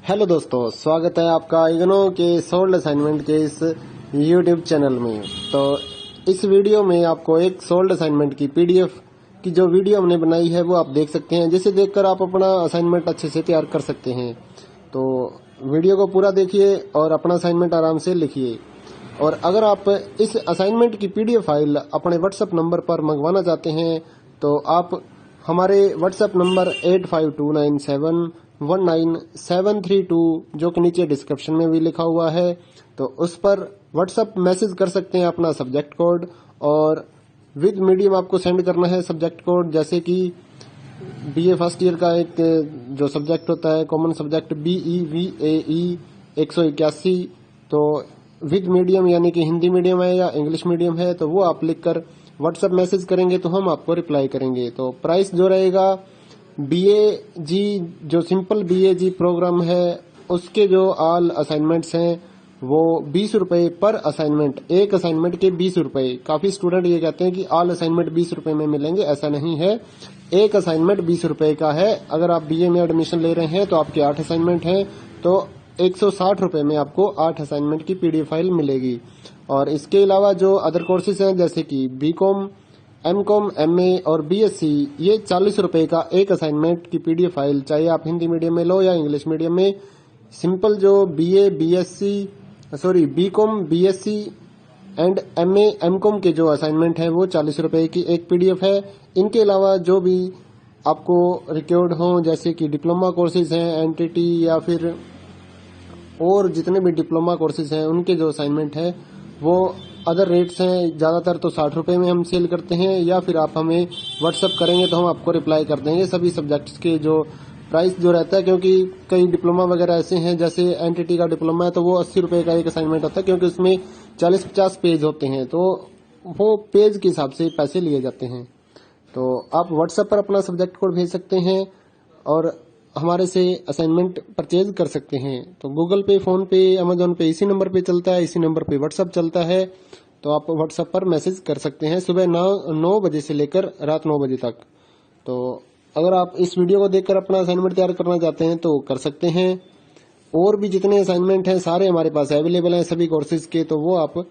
Hello दोस्तों, स्वागत है आपका इग्नो के सोल्ड असाइनमेंट के इस यूट्यूब चैनल में। तो इस वीडियो में आपको एक सोल्ड असाइनमेंट की पीडीएफ की जो वीडियो हमने बनाई है वो आप देख सकते हैं, जिसे देखकर आप अपना असाइनमेंट अच्छे से तैयार कर सकते हैं। तो वीडियो को पूरा देखिए और अपना असाइनमेंट आराम से लिखिए। और अगर आप इस असाइनमेंट की पीडीएफ फाइल अपने व्हाट्सएप नंबर पर मंगवाना चाहते हैं तो आप हमारे व्हाट्सएप नंबर 8529719732 जो कि नीचे डिस्क्रिप्शन में भी लिखा हुआ है, तो उस पर व्हाट्सएप मैसेज कर सकते हैं अपना सब्जेक्ट कोड, और विद मीडियम आपको सेंड करना है सब्जेक्ट कोड। जैसे कि बीए फर्स्ट ईयर का एक जो सब्जेक्ट होता है कॉमन सब्जेक्ट BEVAE 181, तो विद मीडियम यानी कि हिंदी मीडियम है या इंग्लिश मीडियम है तो वो आप लिखकर व्हाट्सएप मैसेज करेंगे तो हम आपको रिप्लाई करेंगे। तो प्राइस जो रहेगा BAG जो सिंपल BAG प्रोग्राम है उसके जो ऑल असाइनमेंट्स हैं वो 20 रुपए पर असाइनमेंट, एक असाइनमेंट के 20 रुपए। काफी स्टूडेंट ये कहते हैं कि ऑल असाइनमेंट 20 रुपए में मिलेंगे, ऐसा नहीं है। एक असाइनमेंट 20 रुपए का है। अगर आप BA में एडमिशन ले रहे हैं तो आपके 8 असाइनमेंट हैं तो 160 रुपए में आपको 8 असाइनमेंट की पीडीएफ फाइल मिलेगी। और इसके अलावा जो अदर कोर्सेज हैं जैसे कि BCom, MCom, MA और BSc, ये 40 रुपए का एक असाइनमेंट की पीडीएफ फाइल, चाहे आप हिंदी मीडियम में लो या इंग्लिश मीडियम में। सिंपल जो BCom, BSc and MA, MCom के जो असाइनमेंट है वो 40 रुपए की एक पीडीएफ है। इनके अलावा जो भी आपको रिक्वायर्ड हो जैसे कि डिप्लोमा कोर्सेज हैं, एनटीटी या फिर और जितने भी डिप्लोमा कोर्सेज हैं उनके जो असाइनमेंट है वो अदर रेट्स हैं। ज्यादातर तो 60 रुपए में हम सेल करते हैं, या फिर आप हमें व्हाट्सएप करेंगे तो हम आपको रिप्लाई कर देंगे सभी सब्जेक्ट्स के जो प्राइस जो रहता है। क्योंकि कई डिप्लोमा वगैरह ऐसे हैं, जैसे एनटीटी का डिप्लोमा है तो वो 80 रुपए का एक असाइनमेंट होता है, क्योंकि उसमें 40-50 पेज होते हैं तो वो पेज के हिसाब से पैसे लिए जाते हैं। तो आप व्हाट्सएप पर अपना सब्जेक्ट कोड भेज सकते हैं और हमारे से असाइनमेंट परचेज कर सकते हैं। तो गूगल पे, फोन पे, अमेजोन पे इसी नंबर पे चलता है, इसी नंबर पे व्हाट्सएप चलता है। तो आप व्हाट्सएप पर मैसेज कर सकते हैं सुबह 9 बजे से लेकर रात 9 बजे तक। तो अगर आप इस वीडियो को देखकर अपना असाइनमेंट तैयार करना चाहते हैं तो कर सकते हैं। और भी जितने असाइनमेंट हैं सारे हमारे पास अवेलेबल हैं सभी कोर्सेज के, तो वो आप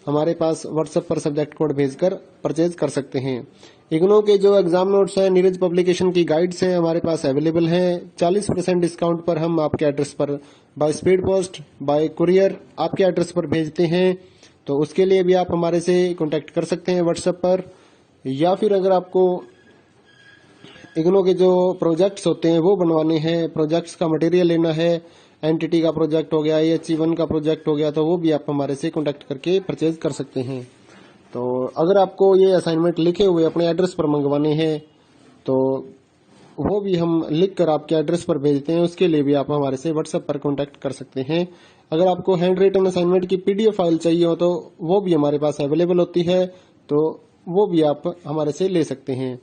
हमारे पास व्हाट्सएप पर सब्जेक्ट कोड भेजकर परचेज कर सकते हैं। इग्नो के जो एग्जाम नोट्स हैं, नीरज पब्लिकेशन की गाइड्स हैं हमारे पास अवेलेबल हैं। 40% डिस्काउंट पर हम आपके एड्रेस पर by speed post, bye courier आपके एड्रेस पर भेजते हैं। तो उसके लिए भी आप हमारे से कांटेक्ट कर सकते हैं व्हाट्सएप पर। या फिर अगर आपको इग्नो के जो प्रोजेक्ट्स होते हैं वो बनवाने हैं, प्रोजेक्ट्स का मटेरियल लेना है, एनटीटी का प्रोजेक्ट हो गया, AHE1 का प्रोजेक्ट हो गया, तो वो भी आप हमारे से कांटेक्ट करके परचेज कर सकते हैं। तो अगर आपको ये असाइनमेंट लिखे हुए अपने एड्रेस पर मंगवाने हैं तो वो भी हम लिख कर आपके एड्रेस पर भेजते हैं, उसके लिए भी आप हमारे से व्हाट्सएप पर कांटेक्ट कर सकते हैं। अगर आपको हैंड रिटन असाइनमेंट की पीडीएफ फाइल चाहिए हो तो वो भी हमारे पास अवेलेबल होती है, तो वो भी आप हमारे से ले सकते हैं।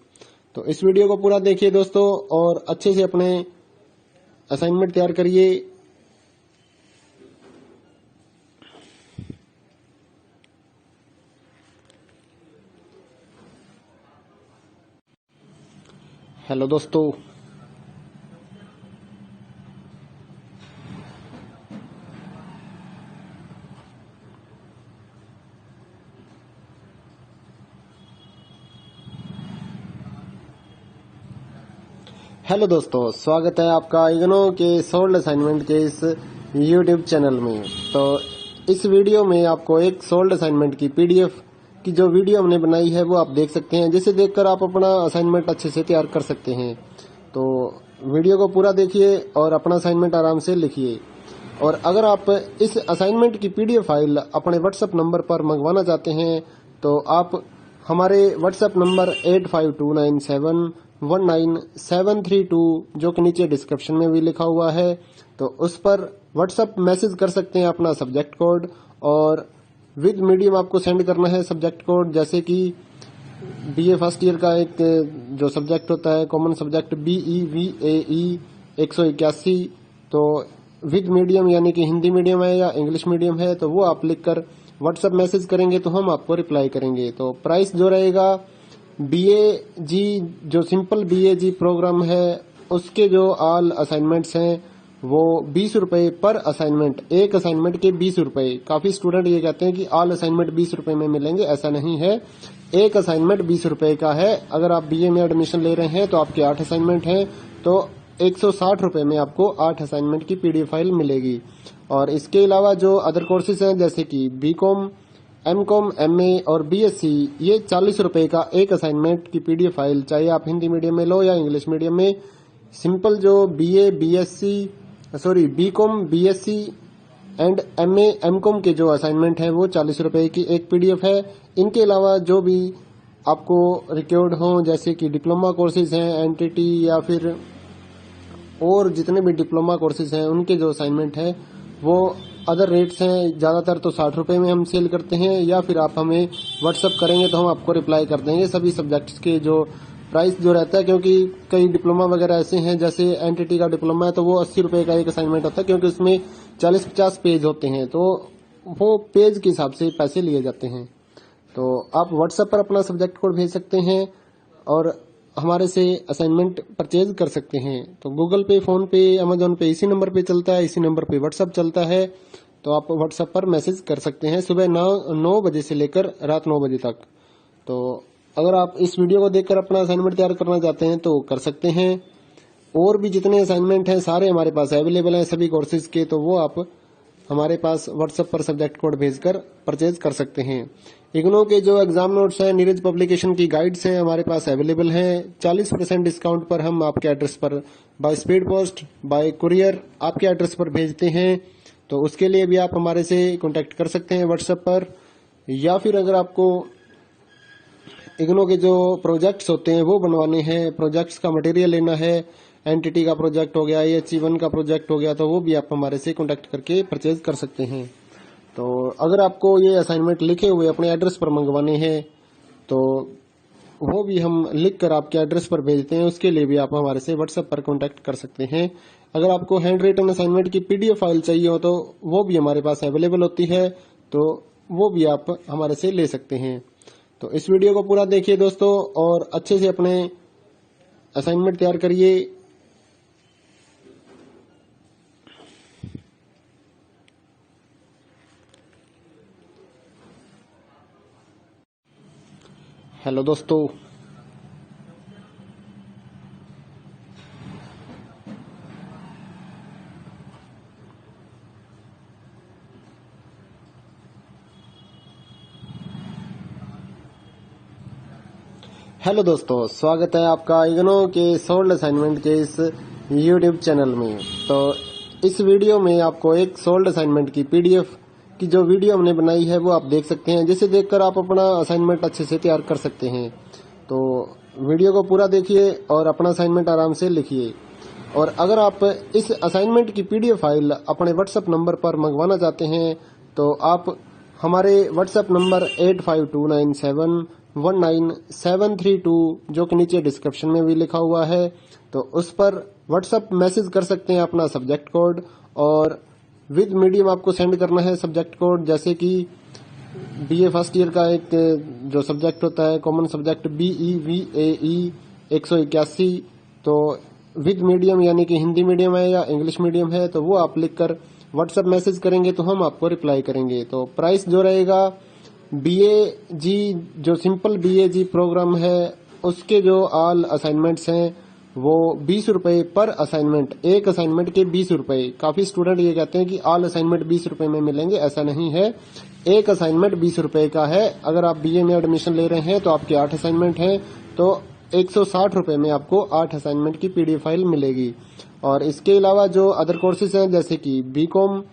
तो इस वीडियो को पूरा देखिए दोस्तों और अच्छे से अपने असाइनमेंट तैयार करिए। हेलो दोस्तों, स्वागत है आपका इग्नो के सोल्ड असाइनमेंट के इस यूट्यूब चैनल में। तो इस वीडियो में आपको एक सोल्ड असाइनमेंट की पीडीएफ की जो वीडियो हमने बनाई है वो आप देख सकते हैं, जिसे देखकर आप अपना असाइनमेंट अच्छे से तैयार कर सकते हैं। तो वीडियो को पूरा देखिए और अपना असाइनमेंट आराम से लिखिए। और अगर आप इस असाइनमेंट की पीडीएफ फाइल अपने व्हाट्सएप नंबर पर मंगवाना चाहते हैं तो आप हमारे व्हाट्सएप नंबर 8529719732 जो कि नीचे डिस्क्रिप्शन में भी लिखा हुआ है, तो उस पर व्हाट्सएप मैसेज कर सकते हैं अपना सब्जेक्ट कोड, और विद मीडियम आपको सेंड करना है सब्जेक्ट कोड। जैसे कि BA फर्स्ट ईयर का एक जो सब्जेक्ट होता है कॉमन सब्जेक्ट BEVAE 181, तो विद मीडियम यानी कि हिंदी मीडियम है या इंग्लिश मीडियम है तो वो आप लिखकर व्हाट्सएप मैसेज करेंगे तो हम आपको रिप्लाई करेंगे। तो प्राइस जो रहेगा BAG जो सिंपल BAG प्रोग्राम है उसके जो ऑल असाइनमेंट्स हैं वो 20 रुपए पर असाइनमेंट, एक असाइनमेंट के 20 रुपए। काफी स्टूडेंट ये कहते हैं कि ऑल असाइनमेंट 20 रुपए में मिलेंगे, ऐसा नहीं है। एक असाइनमेंट 20 रुपए का है। अगर आप बीए में एडमिशन ले रहे हैं तो आपके 8 असाइनमेंट हैं, तो 160 रुपए में आपको 8 असाइनमेंट की पीडीएफ फाइल मिलेगी। और इसके अलावा जो अदर कोर्सेज हैं जैसे कि बीकॉम, एमकॉम, एमए और बीएससी, ये 40 रुपए का एक असाइनमेंट की पीडीएफ फाइल, चाहे आप हिंदी मीडियम में लो या इंग्लिश मीडियम में। सिंपल जो BCom, BSc and MA, MCom के जो असाइनमेंट है वो 40 रुपए की एक पीडीएफ है। इनके अलावा जो भी आपको रिक्वायर्ड हो जैसे कि डिप्लोमा कोर्सेज हैं, एनटीटी या फिर और जितने भी डिप्लोमा कोर्सेज हैं उनके जो असाइनमेंट है वो अदर रेट्स हैं। ज्यादातर तो 60 रुपए में हम सेल करते हैं, या फिर आप हमें व्हाट्सअप करेंगे तो हम आपको रिप्लाई कर देंगे सभी सब्जेक्ट्स के जो प्राइस जो रहता है। क्योंकि कई डिप्लोमा वगैरह ऐसे हैं, जैसे एनटीटी का डिप्लोमा है तो वो 80 रुपए का एक असाइनमेंट होता है, क्योंकि उसमें 40-50 पेज होते हैं, तो वो पेज के हिसाब से पैसे लिए जाते हैं। तो आप व्हाट्सएप पर अपना सब्जेक्ट कोड भेज सकते हैं और हमारे से असाइनमेंट परचेज कर सकते हैं। तो गूगल पे, फोन पे, अमेजोन पे इसी नंबर पे चलता है, इसी नंबर पे व्हाट्सएप चलता है। तो आप व्हाट्सएप पर मैसेज कर सकते हैं सुबह 9 बजे से लेकर रात 9 बजे तक। तो अगर आप इस वीडियो को देखकर अपना असाइनमेंट तैयार करना चाहते हैं तो कर सकते हैं। और भी जितने असाइनमेंट हैं सारे हमारे पास अवेलेबल हैं सभी कोर्सेज के, तो वो आप हमारे पास व्हाट्सएप पर सब्जेक्ट कोड भेजकर परचेज कर सकते हैं। इग्नो के जो एग्जाम नोट्स हैं, नीरज पब्लिकेशन की गाइड्स हैं हमारे पास अवेलेबल हैं। 40% डिस्काउंट पर हम आपके एड्रेस पर by speed post, bye courier आपके एड्रेस पर भेजते हैं। तो उसके लिए भी आप हमारे से कांटेक्ट कर सकते हैं व्हाट्सएप पर। या फिर अगर आपको इग्नो के जो प्रोजेक्ट्स होते हैं वो बनवाने हैं, प्रोजेक्ट्स का मटेरियल लेना है, एनटीटी का प्रोजेक्ट हो गया, AHE1 का प्रोजेक्ट हो गया, तो वो भी आप हमारे से कांटेक्ट करके परचेज कर सकते हैं। तो अगर आपको ये असाइनमेंट लिखे हुए अपने एड्रेस पर मंगवाने हैं तो वो भी हम लिख कर आपके एड्रेस पर भेजते हैं, उसके लिए भी आप हमारे से व्हाट्सएप पर कांटेक्ट कर सकते हैं। अगर आपको हैंड रिटन असाइनमेंट की पीडीएफ फाइल चाहिए हो तो वो भी हमारे पास अवेलेबल होती है, तो वो भी आप हमारे से ले सकते हैं। तो इस वीडियो को पूरा देखिए दोस्तों और अच्छे से अपने असाइनमेंट तैयार करिए। हेलो दोस्तों, स्वागत है आपका इग्नो के सोल्ड असाइनमेंट के इस यूट्यूब चैनल में। तो इस वीडियो में आपको एक सोल्ड असाइनमेंट की पीडीएफ की जो वीडियो हमने बनाई है वो आप देख सकते हैं, जिसे देखकर आप अपना असाइनमेंट अच्छे से तैयार कर सकते हैं। तो वीडियो को पूरा देखिए और अपना असाइनमेंट आराम से लिखिए। और अगर आप इस असाइनमेंट की पीडीएफ फाइल अपने व्हाट्सएप नंबर पर मंगवाना चाहते हैं तो आप हमारे व्हाट्सएप नंबर 8529719732 जो कि नीचे डिस्क्रिप्शन में भी लिखा हुआ है, तो उस पर व्हाट्सएप मैसेज कर सकते हैं अपना सब्जेक्ट कोड, और विद मीडियम आपको सेंड करना है सब्जेक्ट कोड। जैसे कि बीए फर्स्ट ईयर का एक जो सब्जेक्ट होता है कॉमन सब्जेक्ट BEVAE 181, तो विद मीडियम यानी कि हिंदी मीडियम है या इंग्लिश मीडियम है तो वो आप लिखकर व्हाट्सएप मैसेज करेंगे तो हम आपको रिप्लाई करेंगे। तो प्राइस जो रहेगा BAG जो सिंपल BAG प्रोग्राम है उसके जो ऑल असाइनमेंट्स हैं वो 20 रुपए पर असाइनमेंट, एक असाइनमेंट के 20 रुपए। काफी स्टूडेंट ये कहते हैं कि ऑल असाइनमेंट 20 रुपए में मिलेंगे, ऐसा नहीं है। एक असाइनमेंट 20 रुपए का है। अगर आप बीए में एडमिशन ले रहे हैं तो आपके 8 असाइनमेंट हैं, तो 160 रुपए में आपको 8 असाइनमेंट की पीडीएफ फाइल मिलेगी। और इसके अलावा जो अदर कोर्सेज हैं जैसे कि बीकॉम,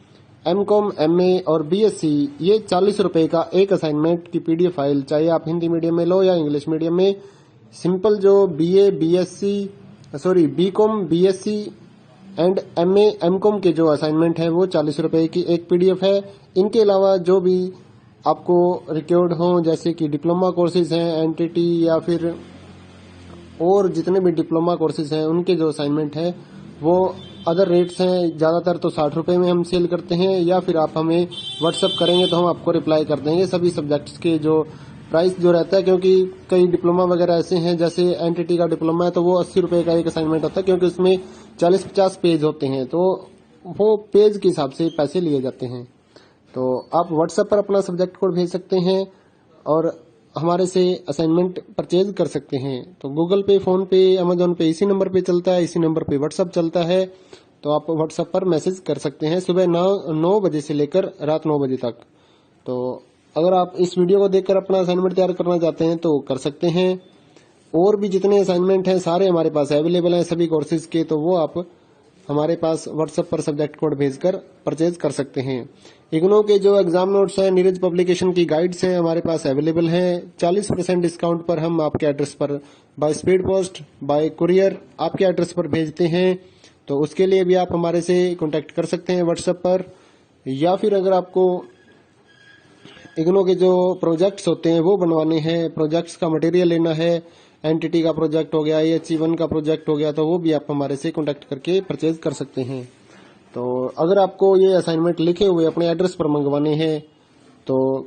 एमकॉम, एमए और बीएससी, ये 40 रुपए का एक असाइनमेंट की पीडीएफ फाइल, चाहे आप हिंदी मीडियम में लो या इंग्लिश मीडियम में। सिंपल जो BCom, BSc and MA, MCom के जो असाइनमेंट है वो 40 रुपए की एक पीडीएफ है। इनके अलावा जो भी आपको रिक्वायर्ड हो जैसे कि डिप्लोमा कोर्सेज हैं, एनटीटी या फिर और जितने भी डिप्लोमा कोर्सेज हैं उनके जो असाइनमेंट है वो अदर रेट्स हैं। ज्यादातर तो 60 रुपए में हम सेल करते हैं, या फिर आप हमें व्हाट्सएप करेंगे तो हम आपको रिप्लाई कर देंगे सभी सब्जेक्ट्स के जो प्राइस जो रहता है। क्योंकि कई डिप्लोमा वगैरह ऐसे हैं, जैसे एनटीटी का डिप्लोमा है तो वो 80 रुपए का एक असाइनमेंट होता है, क्योंकि उसमें 40-50 पेज होते हैं, तो वो पेज के हिसाब से पैसे लिए जाते हैं। तो आप व्हाट्सएप पर अपना सब्जेक्ट कोड भेज सकते हैं और हमारे से असाइनमेंट परचेज कर सकते हैं। तो गूगल पे, फोन पे, अमेजोन पे इसी नंबर पे चलता है, इसी नंबर पे व्हाट्सएप चलता है। तो आप व्हाट्सएप पर मैसेज कर सकते हैं सुबह 9 बजे से लेकर रात 9 बजे तक। तो अगर आप इस वीडियो को देखकर अपना असाइनमेंट तैयार करना चाहते हैं तो कर सकते हैं। और भी जितने असाइनमेंट हैं सारे हमारे पास अवेलेबल हैं सभी कोर्सेज के, तो वो आप हमारे पास व्हाट्सएप पर सब्जेक्ट कोड भेजकर परचेज कर सकते हैं। इग्नो के जो एग्जाम नोट्स हैं, नीरज पब्लिकेशन की गाइड्स हैं हमारे पास अवेलेबल हैं। 40% डिस्काउंट पर हम आपके एड्रेस पर by speed post, bye courier आपके एड्रेस पर भेजते हैं। तो उसके लिए भी आप हमारे से कांटेक्ट कर सकते हैं व्हाट्सएप पर। या फिर अगर आपको इग्नो के जो प्रोजेक्ट्स होते हैं वो बनवाने हैं, प्रोजेक्ट्स का मटेरियल लेना है, एनटीटी का प्रोजेक्ट हो गया, AHE1 का प्रोजेक्ट हो गया, तो वो भी आप हमारे से कांटेक्ट करके परचेज कर सकते हैं। तो अगर आपको ये असाइनमेंट लिखे हुए अपने एड्रेस पर मंगवाने हैं तो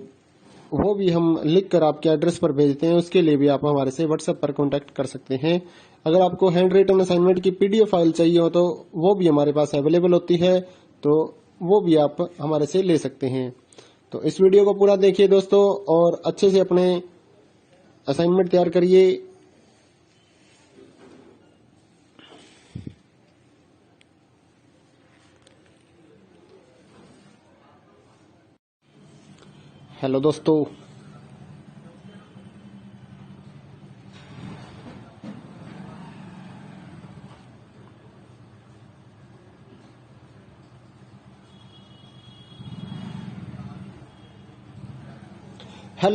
वो भी हम लिख कर आपके एड्रेस पर भेजते हैं। उसके लिए भी आप हमारे से व्हाट्सएप पर कांटेक्ट कर सकते हैं। अगर आपको हैंड रिटन असाइनमेंट की PDF फाइल चाहिए हो तो वो भी हमारे पास अवेलेबल होती है, तो वो भी आप हमारे से ले सकते हैं। तो इस वीडियो को पूरा देखिए दोस्तों और अच्छे से अपने असाइनमेंट तैयार करिए। हेलो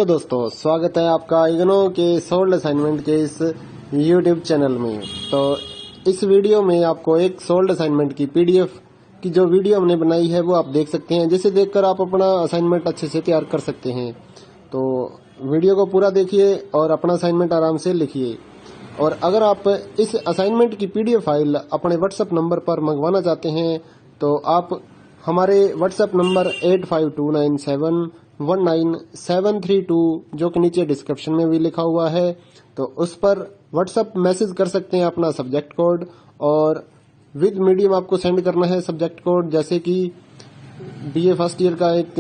दोस्तों, स्वागत है आपका इग्नो के सोल्ड असाइनमेंट के इस YouTube चैनल में। तो इस वीडियो में आपको एक सोल्ड असाइनमेंट की PDF की जो वीडियो हमने बनाई है वो आप देख सकते हैं, जिसे देखकर आप अपना असाइनमेंट अच्छे से तैयार कर सकते हैं। तो वीडियो को पूरा देखिए और अपना असाइनमेंट आराम से लिखिए। और अगर आप इस असाइनमेंट की PDF फाइल अपने व्हाट्सएप नंबर पर मंगवाना चाहते हैं तो आप हमारे व्हाट्सएप नंबर 8529719732 जो कि नीचे डिस्क्रिप्शन में भी लिखा हुआ है, तो उस पर व्हाट्सएप मैसेज कर सकते हैं अपना सब्जेक्ट कोड। और विद मीडियम आपको सेंड करना है सब्जेक्ट कोड, जैसे कि BA फर्स्ट ईयर का एक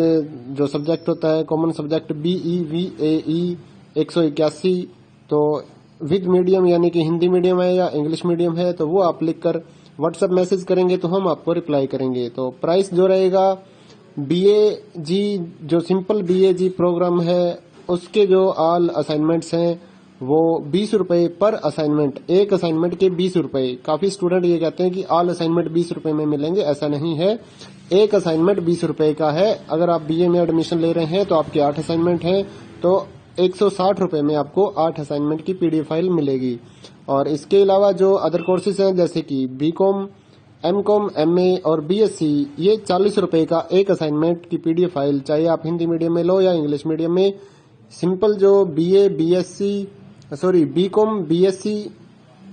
जो सब्जेक्ट होता है कॉमन सब्जेक्ट BEVAE 181, तो विद मीडियम यानी कि हिंदी मीडियम है या इंग्लिश मीडियम है तो वो आप लिखकर व्हाट्सएप मैसेज करेंगे तो हम आपको रिप्लाई करेंगे। तो प्राइस जो रहेगा BAG जो सिंपल BAG प्रोग्राम है उसके जो ऑल असाइनमेंट्स हैं वो 20 रुपए पर असाइनमेंट, एक असाइनमेंट के 20 रुपए। काफी स्टूडेंट ये कहते हैं कि ऑल असाइनमेंट 20 रुपए में मिलेंगे, ऐसा नहीं है। एक असाइनमेंट 20 रुपए का है। अगर आप BA में एडमिशन ले रहे हैं तो आपके 8 असाइनमेंट हैं तो 160 रुपए में आपको 8 असाइनमेंट की PDF फाइल मिलेगी। और इसके अलावा जो अदर कोर्सेज हैं जैसे कि BCom, MCom, MA और BSc, ये 40 रुपए का एक असाइनमेंट की PDF फाइल, चाहे आप हिंदी मीडियम में लो या इंग्लिश मीडियम में। सिंपल जो BCom, BSc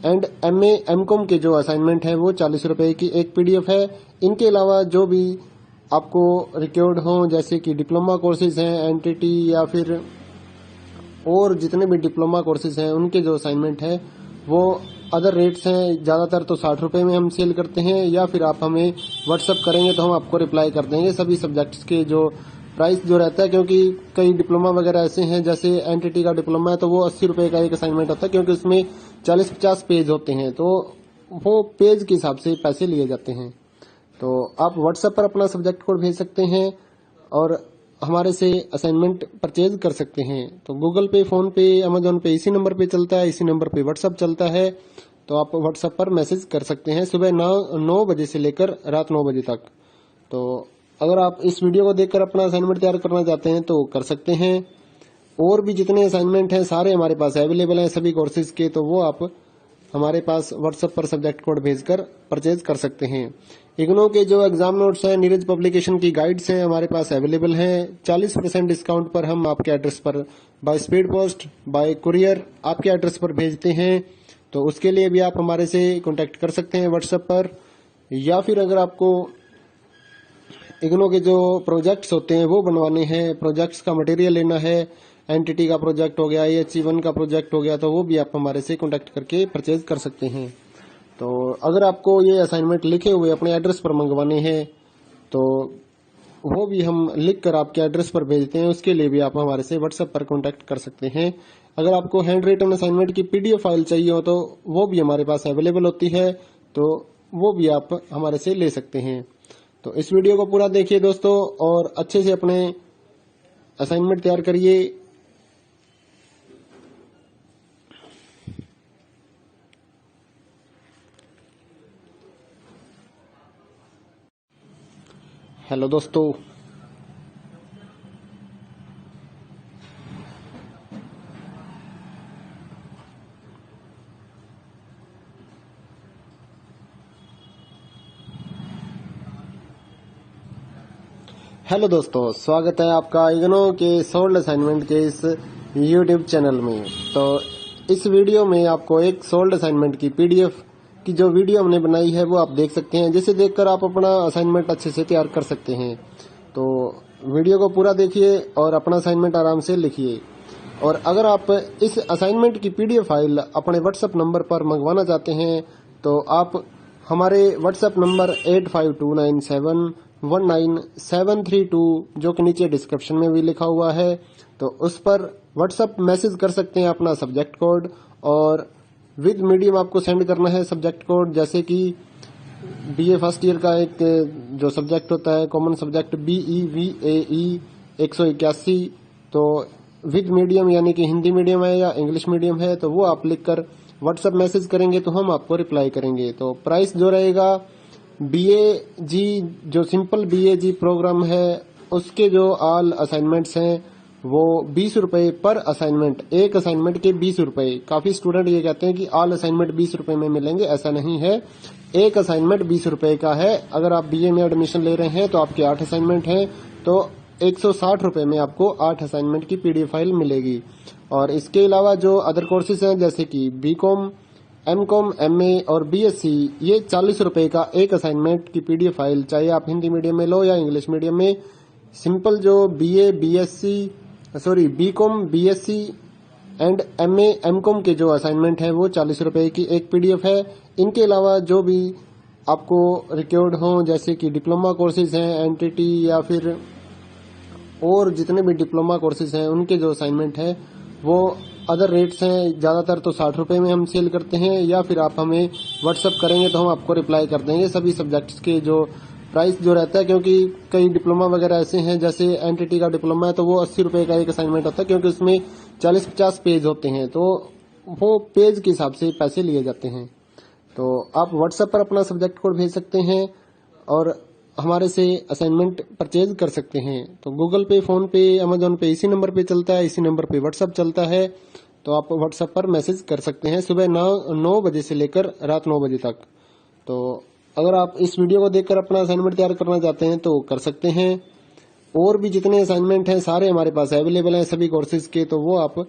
and MA, MCom के जो असाइनमेंट हैं वो 40 रुपए की एक PDF है। इनके अलावा जो भी आपको रिक्वायर्ड हो जैसे कि डिप्लोमा कोर्सेज हैं, NTT या फिर और जितने भी डिप्लोमा कोर्सेज हैं उनके जो असाइनमेंट है वो अदर रेट्स हैं। ज्यादातर तो 60 रुपए में हम सेल करते हैं, या फिर आप हमें व्हाट्सएप करेंगे तो हम आपको रिप्लाई कर देंगे सभी सब्जेक्ट्स के जो प्राइस जो रहता है। क्योंकि कई डिप्लोमा वगैरह ऐसे हैं, जैसे NTT का डिप्लोमा है तो वो 80 रुपए का एक असाइनमेंट होता है, क्योंकि उसमें 40-50 पेज होते हैं तो वो पेज के हिसाब से पैसे लिए जाते हैं। तो आप व्हाट्सएप पर अपना सब्जेक्ट कोड भेज सकते हैं और हमारे से असाइनमेंट परचेज कर सकते हैं। तो गूगल पे, फोन पे, अमेजोन पे इसी नंबर पे चलता है, इसी नंबर पे व्हाट्सएप चलता है। तो आप व्हाट्सएप पर मैसेज कर सकते हैं सुबह 9 बजे से लेकर रात 9 बजे तक। तो अगर आप इस वीडियो को देखकर अपना असाइनमेंट तैयार करना चाहते हैं तो कर सकते हैं। और भी जितने असाइनमेंट हैं सारे हमारे पास अवेलेबल हैं सभी कोर्सेज के, तो वो आप हमारे पास व्हाट्सएप पर सब्जेक्ट कोड भेजकर परचेज कर सकते हैं। इग्नो के जो एग्जाम नोट्स हैं, नीरज पब्लिकेशन की गाइड्स हैं हमारे पास अवेलेबल हैं। 40% डिस्काउंट पर हम आपके एड्रेस पर by speed post, bye courier आपके एड्रेस पर भेजते हैं। तो उसके लिए भी आप हमारे से कांटेक्ट कर सकते हैं व्हाट्सएप पर। या फिर अगर आपको इग्नो के जो प्रोजेक्ट्स होते हैं वो बनवाने हैं, प्रोजेक्ट्स का मटेरियल लेना है, NTT का प्रोजेक्ट हो गया, AHE1 का प्रोजेक्ट हो गया, तो वो भी आप हमारे से कांटेक्ट करके परचेज कर सकते हैं। तो अगर आपको ये असाइनमेंट लिखे हुए अपने एड्रेस पर मंगवाने हैं तो वो भी हम लिख कर आपके एड्रेस पर भेजते हैं। उसके लिए भी आप हमारे से व्हाट्सएप पर कांटेक्ट कर सकते हैं। अगर आपको हैंड रिटन असाइनमेंट की पीडीएफ फाइल चाहिए हो तो वो भी हमारे पास अवेलेबल होती है, तो वो भी आप हमारे से ले सकते हैं। तो इस वीडियो को पूरा देखिए दोस्तों और अच्छे से अपने असाइनमेंट तैयार करिए। हेलो दोस्तों, स्वागत है आपका इग्नो के सोल्ड असाइनमेंट के इस यूट्यूब चैनल में। तो इस वीडियो में आपको एक सोल्ड असाइनमेंट की पीडीएफ की जो वीडियो हमने बनाई है वो आप देख सकते हैं, जिसे देखकर आप अपना असाइनमेंट अच्छे से तैयार कर सकते हैं। तो वीडियो को पूरा देखिए और अपना असाइनमेंट आराम से लिखिए। और अगर आप इस असाइनमेंट की पीडीएफ फाइल अपने व्हाट्सएप नंबर पर मंगवाना चाहते हैं तो आप हमारे व्हाट्सएप नंबर 8529719732 जो कि नीचे डिस्क्रिप्शन में भी लिखा हुआ है, तो उस पर व्हाट्सएप मैसेज कर सकते हैं अपना सब्जेक्ट कोड, और विद मीडियम आपको सेंड करना है सब्जेक्ट कोड। जैसे कि बीए फर्स्ट ईयर का एक जो सब्जेक्ट होता है कॉमन सब्जेक्ट BEVAE 181, तो विद मीडियम यानी कि हिंदी मीडियम है या इंग्लिश मीडियम है तो वो आप लिखकर व्हाट्सएप मैसेज करेंगे तो हम आपको रिप्लाई करेंगे। तो प्राइस जो रहेगा BAG जो सिंपल BAG प्रोग्राम है उसके जो ऑल असाइनमेंट्स हैं वो 20 रुपए पर असाइनमेंट, एक असाइनमेंट के 20 रुपए। काफी स्टूडेंट ये कहते हैं कि ऑल असाइनमेंट 20 रुपए में मिलेंगे, ऐसा नहीं है। एक असाइनमेंट 20 रुपए का है। अगर आप BA में एडमिशन ले रहे हैं तो आपके 8 असाइनमेंट हैं तो 160 रुपए में आपको 8 असाइनमेंट की पीडीएफ फाइल मिलेगी। और इसके अलावा जो अदर कोर्सेज हैं जैसे कि BCom, MCom, MA और BSc, ये 40 रुपए का एक असाइनमेंट की पीडीएफ फाइल, चाहे आप हिंदी मीडियम में लो या इंग्लिश मीडियम में। सिंपल जो BCom, BSc and MA, MCom के जो असाइनमेंट है वो 40 रुपए की एक पीडीएफ है। इनके अलावा जो भी आपको रिक्वायर्ड हो जैसे कि डिप्लोमा कोर्सेज हैं NTT या फिर और जितने भी डिप्लोमा कोर्सेज हैं उनके जो असाइनमेंट है वो अदर रेट्स हैं। ज्यादातर तो 60 रुपए में हम सेल करते हैं, या फिर आप हमें व्हाट्सअप करेंगे तो हम आपको रिप्लाई कर देंगे सभी सब्जेक्ट्स के जो प्राइस जो रहता है। क्योंकि कई डिप्लोमा वगैरह ऐसे हैं जैसे NTT का डिप्लोमा है तो वो 80 रुपए का एक असाइनमेंट होता है, क्योंकि उसमें 40-50 पेज होते हैं तो वो पेज के हिसाब से पैसे लिए जाते हैं। तो आप व्हाट्सएप पर अपना सब्जेक्ट कोड भेज सकते हैं और हमारे से असाइनमेंट परचेज कर सकते हैं। तो गूगल पे, फोन पे, अमेजोन पे इसी नंबर पे चलता है, इसी नंबर पे व्हाट्सएप चलता है। तो आप व्हाट्सएप पर मैसेज कर सकते हैं सुबह 9 बजे से लेकर रात 9 बजे तक। तो अगर आप इस वीडियो को देखकर अपना असाइनमेंट तैयार करना चाहते हैं तो कर सकते हैं। और भी जितने असाइनमेंट हैं सारे हमारे पास अवेलेबल हैं सभी कोर्सेज के, तो वो आप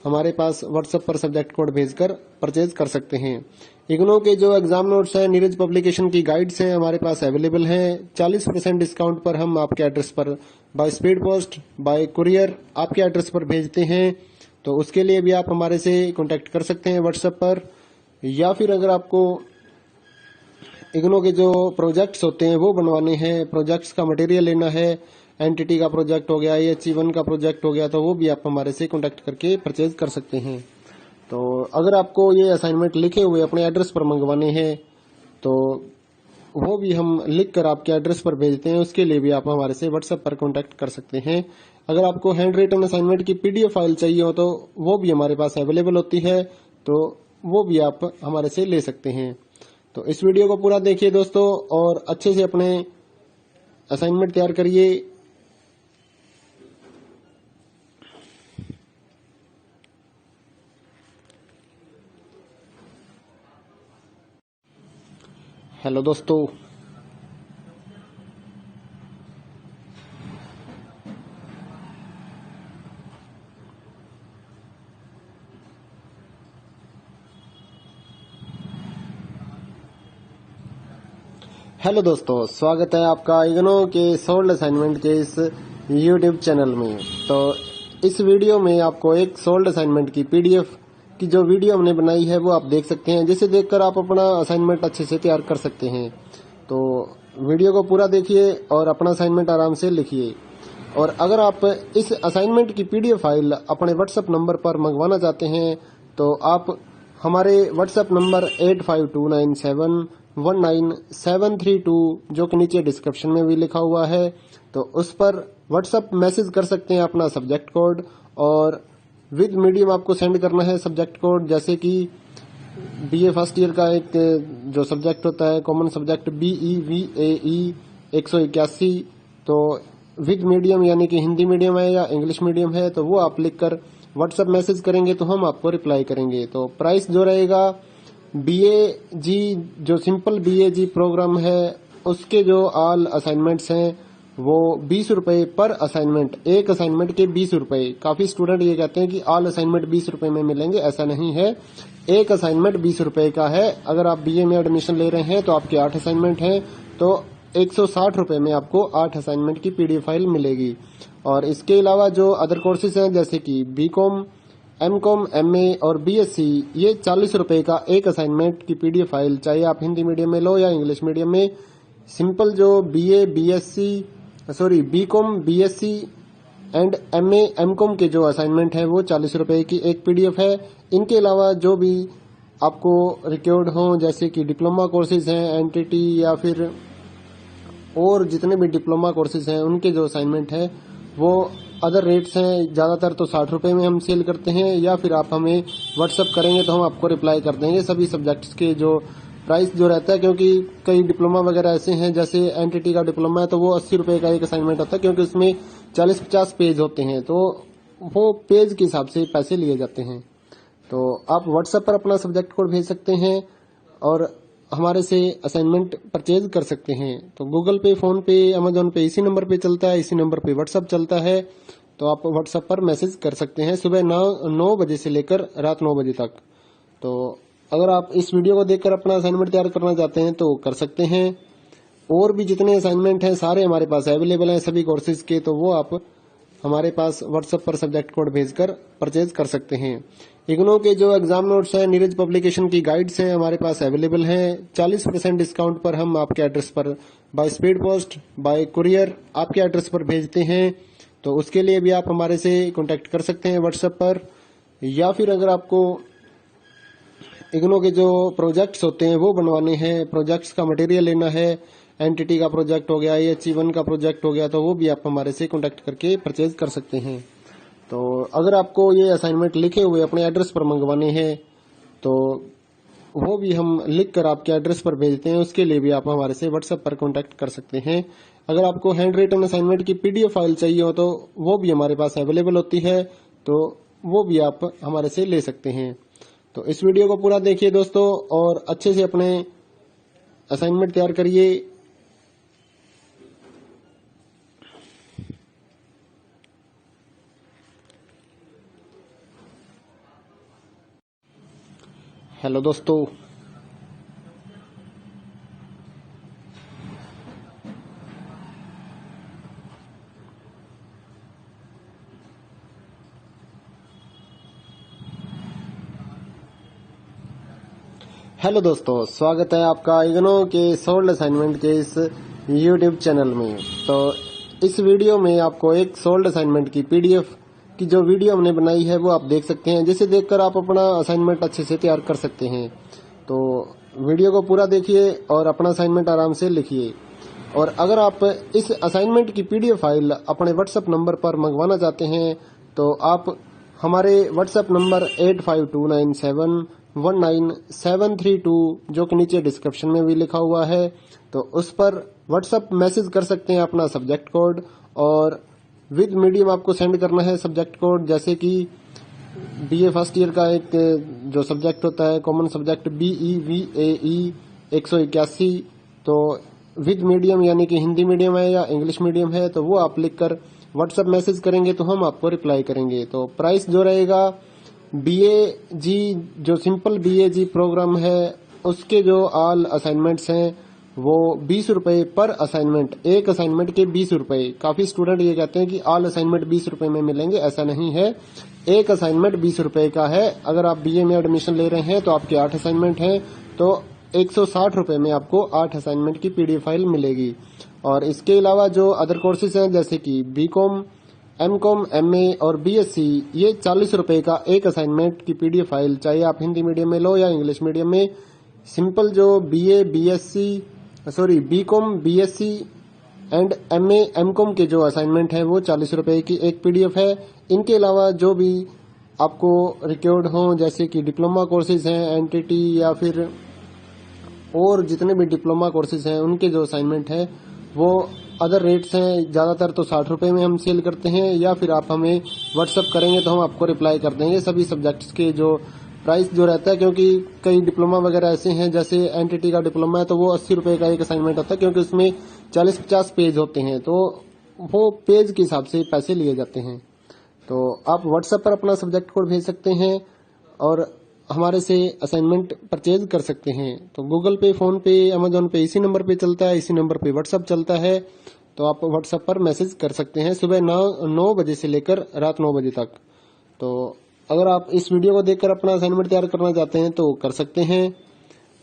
हमारे पास व्हाट्सएप पर सब्जेक्ट कोड भेजकर परचेज कर सकते हैं। इग्नो के जो एग्जाम नोट्स हैं, नीरज पब्लिकेशन की गाइड्स हैं हमारे पास अवेलेबल हैं। 40% डिस्काउंट पर हम आपके एड्रेस पर by speed post, bye courier आपके एड्रेस पर भेजते हैं। तो उसके लिए भी आप हमारे से कांटेक्ट कर सकते हैं व्हाट्सएप पर। या फिर अगर आपको इग्नो के जो प्रोजेक्ट्स होते हैं वो बनवाने हैं, प्रोजेक्ट्स का मटेरियल लेना है, NTT का प्रोजेक्ट हो गया, HE1 का प्रोजेक्ट हो गया, तो वो भी आप हमारे से कांटेक्ट करके परचेज कर सकते हैं। तो अगर आपको ये असाइनमेंट लिखे हुए अपने एड्रेस पर मंगवाने हैं तो वो भी हम लिख कर आपके एड्रेस पर भेजते हैं। उसके लिए भी आप हमारे से व्हाट्सएप पर कांटेक्ट कर सकते हैं। अगर आपको हैंड रिटन असाइनमेंट की पीडीएफ फाइल चाहिए हो तो वो भी हमारे पास अवेलेबल होती है, तो वो भी आप हमारे से ले सकते हैं। तो इस वीडियो को पूरा देखिए दोस्तों और अच्छे से अपने असाइनमेंट तैयार करिए। हेलो दोस्तों, स्वागत है आपका इग्नो के सोल्ड असाइनमेंट के इस यूट्यूब चैनल में। तो इस वीडियो में आपको एक सोल्ड असाइनमेंट की पीडीएफ की जो वीडियो हमने बनाई है वो आप देख सकते हैं, जिसे देखकर आप अपना असाइनमेंट अच्छे से तैयार कर सकते हैं। तो वीडियो को पूरा देखिए और अपना असाइनमेंट आराम से लिखिए। और अगर आप इस असाइनमेंट की पीडीएफ फाइल अपने व्हाट्सएप नंबर पर मंगवाना चाहते हैं तो आप हमारे व्हाट्सएप नंबर 8529719732 जो कि नीचे डिस्क्रिप्शन में भी लिखा हुआ है, तो उस पर व्हाट्सएप मैसेज कर सकते हैं अपना सब्जेक्ट कोड, और विद मीडियम आपको सेंड करना है सब्जेक्ट कोड। जैसे कि बीए फर्स्ट ईयर का एक जो सब्जेक्ट होता है कॉमन सब्जेक्ट BEVAE 181, तो विद मीडियम यानी कि हिंदी मीडियम है या इंग्लिश मीडियम है, तो वो आप लिखकर व्हाट्सएप मैसेज करेंगे तो हम आपको रिप्लाई करेंगे। तो प्राइस जो रहेगा BAG जो सिंपल BAG प्रोग्राम है उसके जो ऑल असाइनमेंट्स हैं वो 20 रुपए पर असाइनमेंट, एक असाइनमेंट के 20 रुपए। काफी स्टूडेंट ये कहते हैं कि ऑल असाइनमेंट 20 रुपए में मिलेंगे, ऐसा नहीं है। एक असाइनमेंट 20 रुपए का है। अगर आप BA में एडमिशन ले रहे हैं तो आपके 8 असाइनमेंट हैं, तो 160 रुपए में आपको 8 असाइनमेंट की पीडीएफ फाइल मिलेगी। और इसके अलावा जो अदर कोर्सेज हैं जैसे कि BCom, MCom, MA और BSc, ये 40 रुपए का एक असाइनमेंट की पीडीएफ फाइल, चाहे आप हिंदी मीडियम में लो या इंग्लिश मीडियम में। सिंपल जो BCom, BSc and MA, MCom के जो असाइनमेंट है वो 40 रुपए की एक पीडीएफ है। इनके अलावा जो भी आपको रिक्वायर्ड हो जैसे कि डिप्लोमा कोर्सेज हैं, NTT या फिर और जितने भी डिप्लोमा कोर्सेज हैं उनके जो असाइनमेंट है वो अदर रेट्स हैं। ज़्यादातर तो 60 रुपए में हम सेल करते हैं, या फिर आप हमें व्हाट्सअप करेंगे तो हम आपको रिप्लाई कर देंगे सभी सब्जेक्ट्स के जो प्राइस जो रहता है। क्योंकि कई डिप्लोमा वगैरह ऐसे हैं, जैसे NTT का डिप्लोमा है तो वो 80 रुपए का एक असाइनमेंट होता है, क्योंकि उसमें 40-50 पेज होते हैं, तो वो पेज के हिसाब से पैसे लिए जाते हैं। तो आप व्हाट्सएप पर अपना सब्जेक्ट कोड भेज सकते हैं और हमारे से असाइनमेंट परचेज कर सकते हैं। तो गूगल पे, फोन पे, अमेजोन पे इसी नंबर पे चलता है, इसी नंबर पे व्हाट्सएप चलता है। तो आप व्हाट्सएप पर मैसेज कर सकते हैं सुबह 9 बजे से लेकर रात 9 बजे तक। तो अगर आप इस वीडियो को देखकर अपना असाइनमेंट तैयार करना चाहते हैं तो कर सकते हैं। और भी जितने असाइनमेंट हैं सारे हमारे पास अवेलेबल हैं सभी कोर्सेज के, तो वो आप हमारे पास व्हाट्सएप पर सब्जेक्ट कोड भेजकर परचेज कर सकते हैं। इग्नो के जो एग्जाम नोट्स हैं, नीरज पब्लिकेशन की गाइड्स हैं हमारे पास अवेलेबल हैं। 40% डिस्काउंट पर हम आपके एड्रेस पर by speed post, bye courier आपके एड्रेस पर भेजते हैं। तो उसके लिए भी आप हमारे से कांटेक्ट कर सकते हैं व्हाट्सएप पर। या फिर अगर आपको इग्नो के जो प्रोजेक्ट्स होते हैं वो बनवाने हैं, प्रोजेक्ट्स का मटेरियल लेना है, NTT का प्रोजेक्ट हो गया, HE1 का प्रोजेक्ट हो गया, तो वो भी आप हमारे से कांटेक्ट करके परचेज कर सकते हैं। तो अगर आपको ये असाइनमेंट लिखे हुए अपने एड्रेस पर मंगवाने हैं तो वो भी हम लिख कर आपके एड्रेस पर भेजते हैं, उसके लिए भी आप हमारे से व्हाट्सएप पर कांटेक्ट कर सकते हैं। अगर आपको हैंड रिटन असाइनमेंट की पीडीएफ फाइल चाहिए हो तो वो भी हमारे पास अवेलेबल होती है, तो वो भी आप हमारे से ले सकते हैं। तो इस वीडियो को पूरा देखिए दोस्तों और अच्छे से अपने असाइनमेंट तैयार करिए। हेलो दोस्तों, स्वागत है आपका इग्नो के सोल्ड असाइनमेंट के इस यूट्यूब चैनल में। तो इस वीडियो में आपको एक सोल्ड असाइनमेंट की पीडीएफ की जो वीडियो हमने बनाई है वो आप देख सकते हैं, जिसे देखकर आप अपना असाइनमेंट अच्छे से तैयार कर सकते हैं। तो वीडियो को पूरा देखिए और अपना असाइनमेंट आराम से लिखिए। और अगर आप इस असाइनमेंट की पीडीएफ फाइल अपने व्हाट्सएप नंबर पर मंगवाना चाहते हैं तो आप हमारे व्हाट्सएप नंबर 8529719732 जो कि नीचे डिस्क्रिप्शन में भी लिखा हुआ है, तो उस पर व्हाट्सएप मैसेज कर सकते हैं अपना सब्जेक्ट कोड, और विद मीडियम आपको सेंड करना है सब्जेक्ट कोड। जैसे कि BA फर्स्ट ईयर का एक जो सब्जेक्ट होता है कॉमन सब्जेक्ट BEVAE 181, तो विद मीडियम यानी कि हिंदी मीडियम है या इंग्लिश मीडियम है, तो वो आप लिखकर व्हाट्सएप मैसेज करेंगे तो हम आपको रिप्लाई करेंगे। तो प्राइस जो रहेगा BAG जो सिंपल BAG प्रोग्राम है उसके जो ऑल असाइनमेंट्स हैं वो 20 रुपए पर असाइनमेंट, एक असाइनमेंट के 20 रुपए। काफी स्टूडेंट ये कहते हैं कि ऑल असाइनमेंट 20 रुपए में मिलेंगे, ऐसा नहीं है। एक असाइनमेंट 20 रुपए का है। अगर आप बीए में एडमिशन ले रहे हैं तो आपके 8 असाइनमेंट हैं, तो 160 रुपए में आपको 8 असाइनमेंट की पीडीएफ फाइल मिलेगी। और इसके अलावा जो अदर कोर्सेज हैं जैसे कि बीकॉम, एमकॉम, एमए और बीएससी, ये 40 रुपए का एक असाइनमेंट की पीडीएफ फाइल, चाहे आप हिंदी मीडियम में लो या इंग्लिश मीडियम में। सिंपल जो BCom, BSc and MA, MCom के जो असाइनमेंट है वो 40 रुपए की एक पीडीएफ है। इनके अलावा जो भी आपको रिक्वायर्ड हो जैसे कि डिप्लोमा कोर्सेज हैं, एनटीटी या फिर और जितने भी डिप्लोमा कोर्सेज हैं उनके जो असाइनमेंट है वो अदर रेट्स हैं। ज़्यादातर तो 60 रुपए में हम सेल करते हैं, या फिर आप हमें व्हाट्सअप करेंगे तो हम आपको रिप्लाई कर देंगे सभी सब्जेक्ट्स के जो प्राइस जो रहता है। क्योंकि कई डिप्लोमा वगैरह ऐसे हैं, जैसे एनटीटी का डिप्लोमा है तो वो 80 रुपए का एक असाइनमेंट होता है, क्योंकि उसमें 40-50 पेज होते हैं, तो वो पेज के हिसाब से पैसे लिए जाते हैं। तो आप व्हाट्सएप पर अपना सब्जेक्ट कोड भेज सकते हैं और हमारे से असाइनमेंट परचेज कर सकते हैं। तो गूगल पे, फोन पे, अमेजोन पे इसी नंबर पे चलता है, इसी नंबर पे व्हाट्सएप चलता है। तो आप व्हाट्सएप पर मैसेज कर सकते हैं सुबह 9 बजे से लेकर रात 9 बजे तक। तो अगर आप इस वीडियो को देखकर अपना असाइनमेंट तैयार करना चाहते हैं तो कर सकते हैं।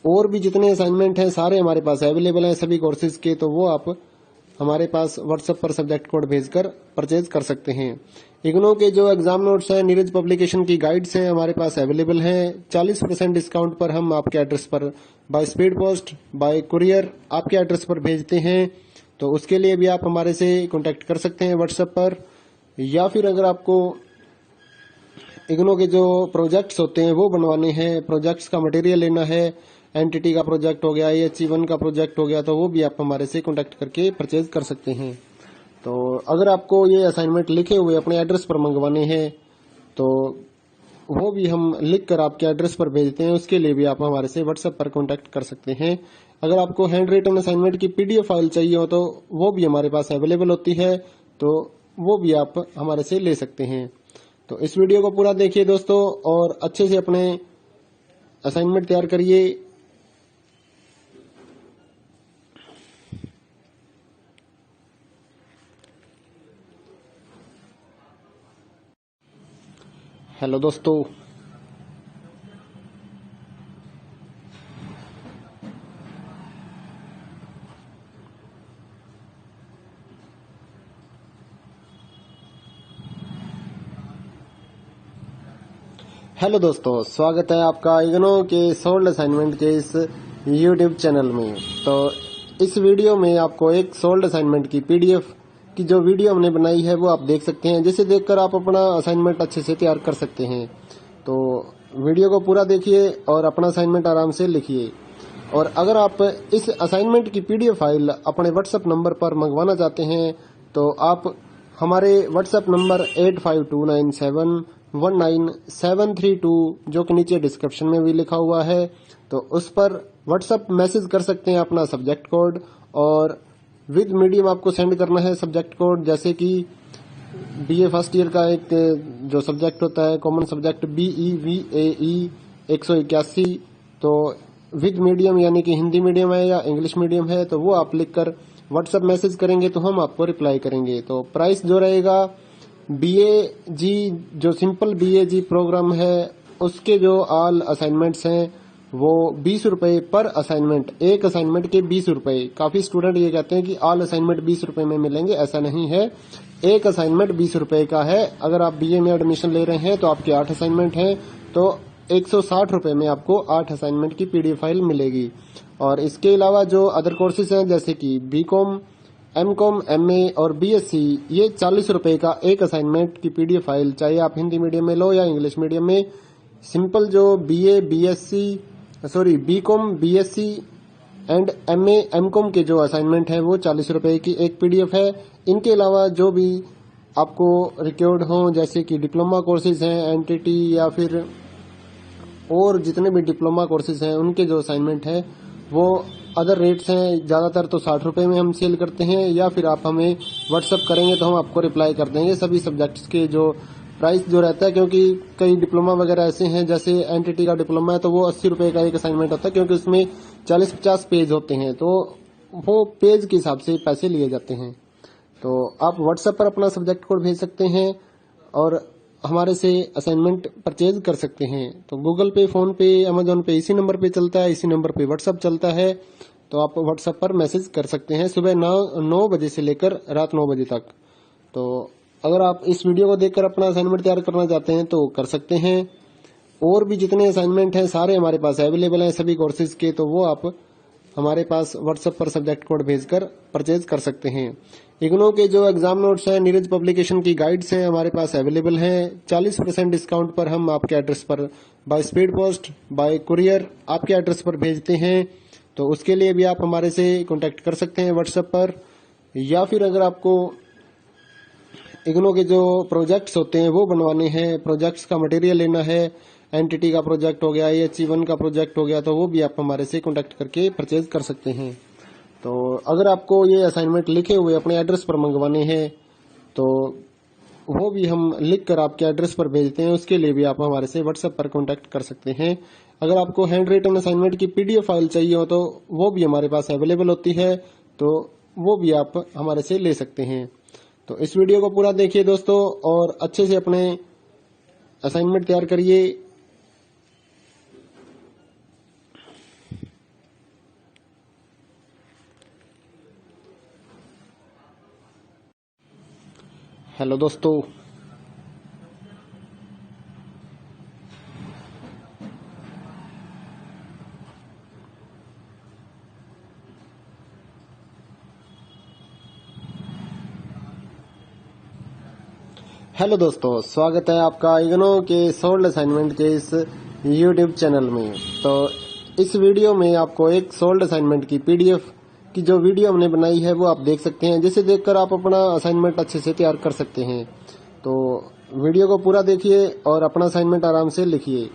और भी जितने असाइनमेंट हैं सारे हमारे पास अवेलेबल हैं सभी कोर्सेज के, तो वो आप हमारे पास व्हाट्सएप पर सब्जेक्ट कोड भेजकर परचेज कर सकते हैं। इग्नो के जो एग्जाम नोट्स हैं, नीरज पब्लिकेशन की गाइड्स हैं हमारे पास अवेलेबल हैं। 40% डिस्काउंट पर हम आपके एड्रेस पर by speed post, bye courier आपके एड्रेस पर भेजते हैं। तो उसके लिए भी आप हमारे से कांटेक्ट कर सकते हैं व्हाट्सएप पर। या फिर अगर आपको इग्नो के जो प्रोजेक्ट्स होते हैं वो बनवाने हैं, प्रोजेक्ट्स का मटेरियल लेना है, एनटीटी का प्रोजेक्ट हो गया, AHE1 का प्रोजेक्ट हो गया, तो वो भी आप हमारे से कांटेक्ट करके परचेज कर सकते हैं। तो अगर आपको ये असाइनमेंट लिखे हुए अपने एड्रेस पर मंगवाने हैं तो वो भी हम लिख कर आपके एड्रेस पर भेजते हैं। उसके लिए भी आप हमारे से व्हाट्सएप पर कांटेक्ट कर सकते हैं। अगर आपको हैंड रिटन असाइनमेंट की पीडीएफ फाइल चाहिए हो तो वो भी हमारे पास अवेलेबल होती है, तो वो भी आप हमारे से ले सकते हैं। तो इस वीडियो को पूरा देखिए दोस्तों और अच्छे से अपने असाइनमेंट तैयार करिए। हेलो दोस्तों, स्वागत है आपका इग्नो के सोल्ड असाइनमेंट के इस यूट्यूब चैनल में। तो इस वीडियो में आपको एक सोल्ड असाइनमेंट की पीडीएफ की जो वीडियो हमने बनाई है वो आप देख सकते हैं, जिसे देखकर आप अपना असाइनमेंट अच्छे से तैयार कर सकते हैं। तो वीडियो को पूरा देखिए और अपना असाइनमेंट आराम से लिखिए। और अगर आप इस असाइनमेंट की पीडीएफ फाइल अपने व्हाट्सएप नंबर पर मंगवाना चाहते हैं तो आप हमारे व्हाट्सएप नंबर 8529719732 जो कि नीचे डिस्क्रिप्शन में भी लिखा हुआ है, तो उस पर व्हाट्सएप मैसेज कर सकते हैं अपना सब्जेक्ट कोड। और विद मीडियम आपको सेंड करना है सब्जेक्ट कोड, जैसे कि बीए फर्स्ट ईयर का एक जो सब्जेक्ट होता है कॉमन सब्जेक्ट BEVAE 181, तो विद मीडियम यानी कि हिंदी मीडियम है या इंग्लिश मीडियम है, तो वो आप लिखकर व्हाट्सएप मैसेज करेंगे तो हम आपको रिप्लाई करेंगे। तो प्राइस जो रहेगा BAG जो सिंपल BAG प्रोग्राम है उसके जो ऑल असाइनमेंट्स हैं वो 20 रुपए पर असाइनमेंट, एक असाइनमेंट के 20 रुपए। काफी स्टूडेंट ये कहते हैं कि ऑल असाइनमेंट 20 रुपए में मिलेंगे, ऐसा नहीं है। एक असाइनमेंट 20 रुपए का है। अगर आप बीए में एडमिशन ले रहे हैं तो आपके 8 असाइनमेंट हैं, तो 160 रुपए में आपको 8 असाइनमेंट की पीडीएफ फाइल मिलेगी। और इसके अलावा जो अदर कोर्सेज हैं जैसे कि बीकॉम, एमकॉम, एमए और बीएससी, ये 40 रुपए का एक असाइनमेंट की पीडीएफ फाइल, चाहे आप हिंदी मीडियम में लो या इंग्लिश मीडियम में। सिंपल जो BCom, BSc and MA, MCom के जो असाइनमेंट है वो 40 रुपए की एक पीडीएफ है। इनके अलावा जो भी आपको रिक्वायर्ड हो जैसे कि डिप्लोमा कोर्सेज हैं, एनटीटी या फिर और जितने भी डिप्लोमा कोर्सेज हैं उनके जो असाइनमेंट है वो अदर रेट्स हैं। ज़्यादातर तो 60 रुपए में हम सेल करते हैं, या फिर आप हमें व्हाट्सएप करेंगे तो हम आपको रिप्लाई कर देंगे सभी सब्जेक्ट्स के जो प्राइस जो रहता है। क्योंकि कई डिप्लोमा वगैरह ऐसे हैं, जैसे एनटीटी का डिप्लोमा है तो वो 80 रुपए का एक असाइनमेंट होता है, क्योंकि उसमें 40-50 पेज होते हैं, तो वो पेज के हिसाब से पैसे लिए जाते हैं। तो आप व्हाट्सएप पर अपना सब्जेक्ट कोड भेज सकते हैं और हमारे से असाइनमेंट परचेज कर सकते हैं। तो गूगल पे, फोन पे, अमेजोन पे इसी नंबर पे चलता है, इसी नंबर पे व्हाट्सअप चलता है। तो आप व्हाट्सएप पर मैसेज कर सकते हैं सुबह 9 बजे से लेकर रात 9 बजे तक। तो अगर आप इस वीडियो को देखकर अपना असाइनमेंट तैयार करना चाहते हैं तो कर सकते हैं। और भी जितने असाइनमेंट हैं सारे हमारे पास अवेलेबल हैं सभी कोर्सेज के, तो वो आप हमारे पास व्हाट्सएप पर सब्जेक्ट कोड भेजकर परचेज कर सकते हैं। इग्नो के जो एग्जाम नोट्स हैं, नीरज पब्लिकेशन की गाइड्स हैं हमारे पास अवेलेबल हैं। 40% डिस्काउंट पर हम आपके एड्रेस पर by speed post, bye courier आपके एड्रेस पर भेजते हैं। तो उसके लिए भी आप हमारे से कांटेक्ट कर सकते हैं व्हाट्सएप पर। या फिर अगर आपको इग्नो के जो प्रोजेक्ट्स होते हैं वो बनवाने हैं, प्रोजेक्ट्स का मटेरियल लेना है, एनटीटी का प्रोजेक्ट हो गया, AHE1 का प्रोजेक्ट हो गया, तो वो भी आप हमारे से कांटेक्ट करके परचेज कर सकते हैं। तो अगर आपको ये असाइनमेंट लिखे हुए अपने एड्रेस पर मंगवाने हैं तो वो भी हम लिख कर आपके एड्रेस पर भेजते हैं। उसके लिए भी आप हमारे से व्हाट्सएप पर कांटेक्ट कर सकते हैं। अगर आपको हैंड रिटन असाइनमेंट की PDF फाइल चाहिए हो तो वो भी हमारे पास अवेलेबल होती है, तो वो भी आप हमारे से ले सकते हैं। तो इस वीडियो को पूरा देखिए दोस्तों और अच्छे से अपने असाइनमेंट तैयार करिए। हेलो दोस्तों, हेलो दोस्तों, स्वागत है आपका इग्नो के सोल्ड असाइनमेंट के इस YouTube चैनल में। तो इस वीडियो में आपको एक सोल्ड असाइनमेंट की PDF की जो वीडियो हमने बनाई है वो आप देख सकते हैं, जिसे देखकर आप अपना असाइनमेंट अच्छे से तैयार कर सकते हैं। तो वीडियो को पूरा देखिए और अपना असाइनमेंट आराम से लिखिए।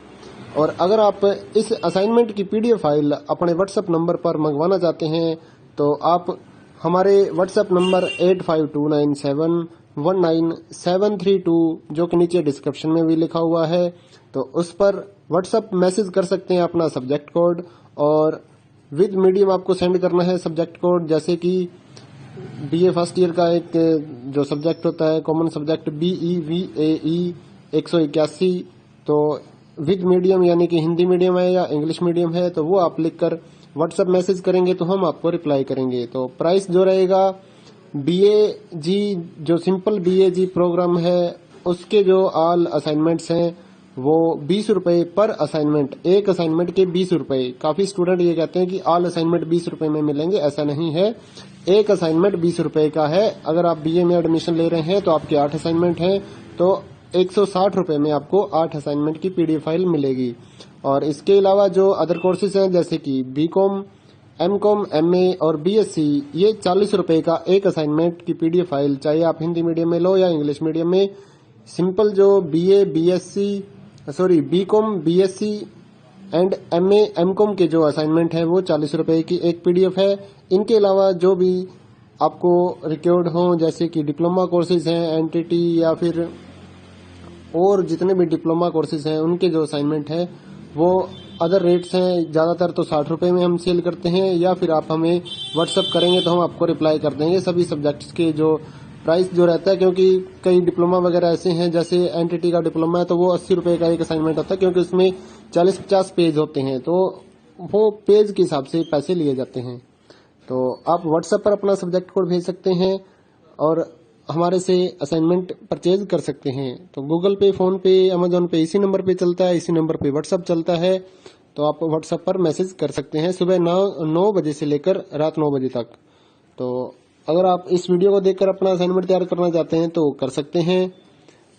और अगर आप इस असाइनमेंट की PDF फाइल अपने व्हाट्सएप नंबर पर मंगवाना चाहते हैं तो आप हमारे व्हाट्सएप नंबर 8529719732 जो कि नीचे डिस्क्रिप्शन में भी लिखा हुआ है, तो उस पर व्हाट्सएप मैसेज कर सकते हैं अपना सब्जेक्ट कोड, और विद मीडियम आपको सेंड करना है सब्जेक्ट कोड। जैसे कि BA फर्स्ट ईयर का एक जो सब्जेक्ट होता है कॉमन सब्जेक्ट BEVAE 181, तो विद मीडियम यानी कि हिंदी मीडियम है या इंग्लिश मीडियम है, तो वो आप लिखकर व्हाट्सएप मैसेज करेंगे तो हम आपको रिप्लाई करेंगे। तो प्राइस जो रहेगा BAG जो सिंपल BAG प्रोग्राम है उसके जो ऑल असाइनमेंट्स हैं वो 20 रुपए पर असाइनमेंट, एक असाइनमेंट के 20 रुपए। काफी स्टूडेंट ये कहते हैं कि ऑल असाइनमेंट 20 रुपए में मिलेंगे, ऐसा नहीं है। एक असाइनमेंट 20 रुपए का है। अगर आप BA में एडमिशन ले रहे हैं तो आपके 8 असाइनमेंट हैं, तो 160 रुपए में आपको 8 असाइनमेंट की PDF फाइल मिलेगी। और इसके अलावा जो अदर कोर्सेज हैं जैसे कि BCom, MCom, MA और BSc, ये 40 रुपए का एक असाइनमेंट की PDF फाइल, चाहे आप हिंदी मीडियम में लो या इंग्लिश मीडियम में। सिंपल जो BCom, BSc and MA, MCom के जो असाइनमेंट है वो 40 रुपए की एक PDF है। इनके अलावा जो भी आपको रिक्वायर्ड हो जैसे कि डिप्लोमा कोर्सेज हैं, NTT या फिर और जितने भी डिप्लोमा कोर्सेज हैं उनके जो असाइनमेंट है वो अदर रेट्स हैं। ज्यादातर तो 60 रुपए में हम सेल करते हैं, या फिर आप हमें व्हाट्सएप करेंगे तो हम आपको रिप्लाई कर देंगे सभी सब्जेक्ट्स के जो प्राइस जो रहता है। क्योंकि कई डिप्लोमा वगैरह ऐसे हैं, जैसे NTT का डिप्लोमा है तो वो 80 रुपए का एक असाइनमेंट होता है, क्योंकि उसमें 40-50 पेज होते हैं, तो वो पेज के हिसाब से पैसे लिए जाते हैं। तो आप व्हाट्सएप पर अपना सब्जेक्ट कोड भेज सकते हैं और हमारे से असाइनमेंट परचेज कर सकते हैं। तो गूगल पे, फोन पे, अमेजोन पे इसी नंबर पे चलता है, इसी नंबर पे व्हाट्सएप चलता है। तो आप व्हाट्सएप पर मैसेज कर सकते हैं सुबह 9 बजे से लेकर रात 9 बजे तक। तो अगर आप इस वीडियो को देखकर अपना असाइनमेंट तैयार करना चाहते हैं तो कर सकते हैं।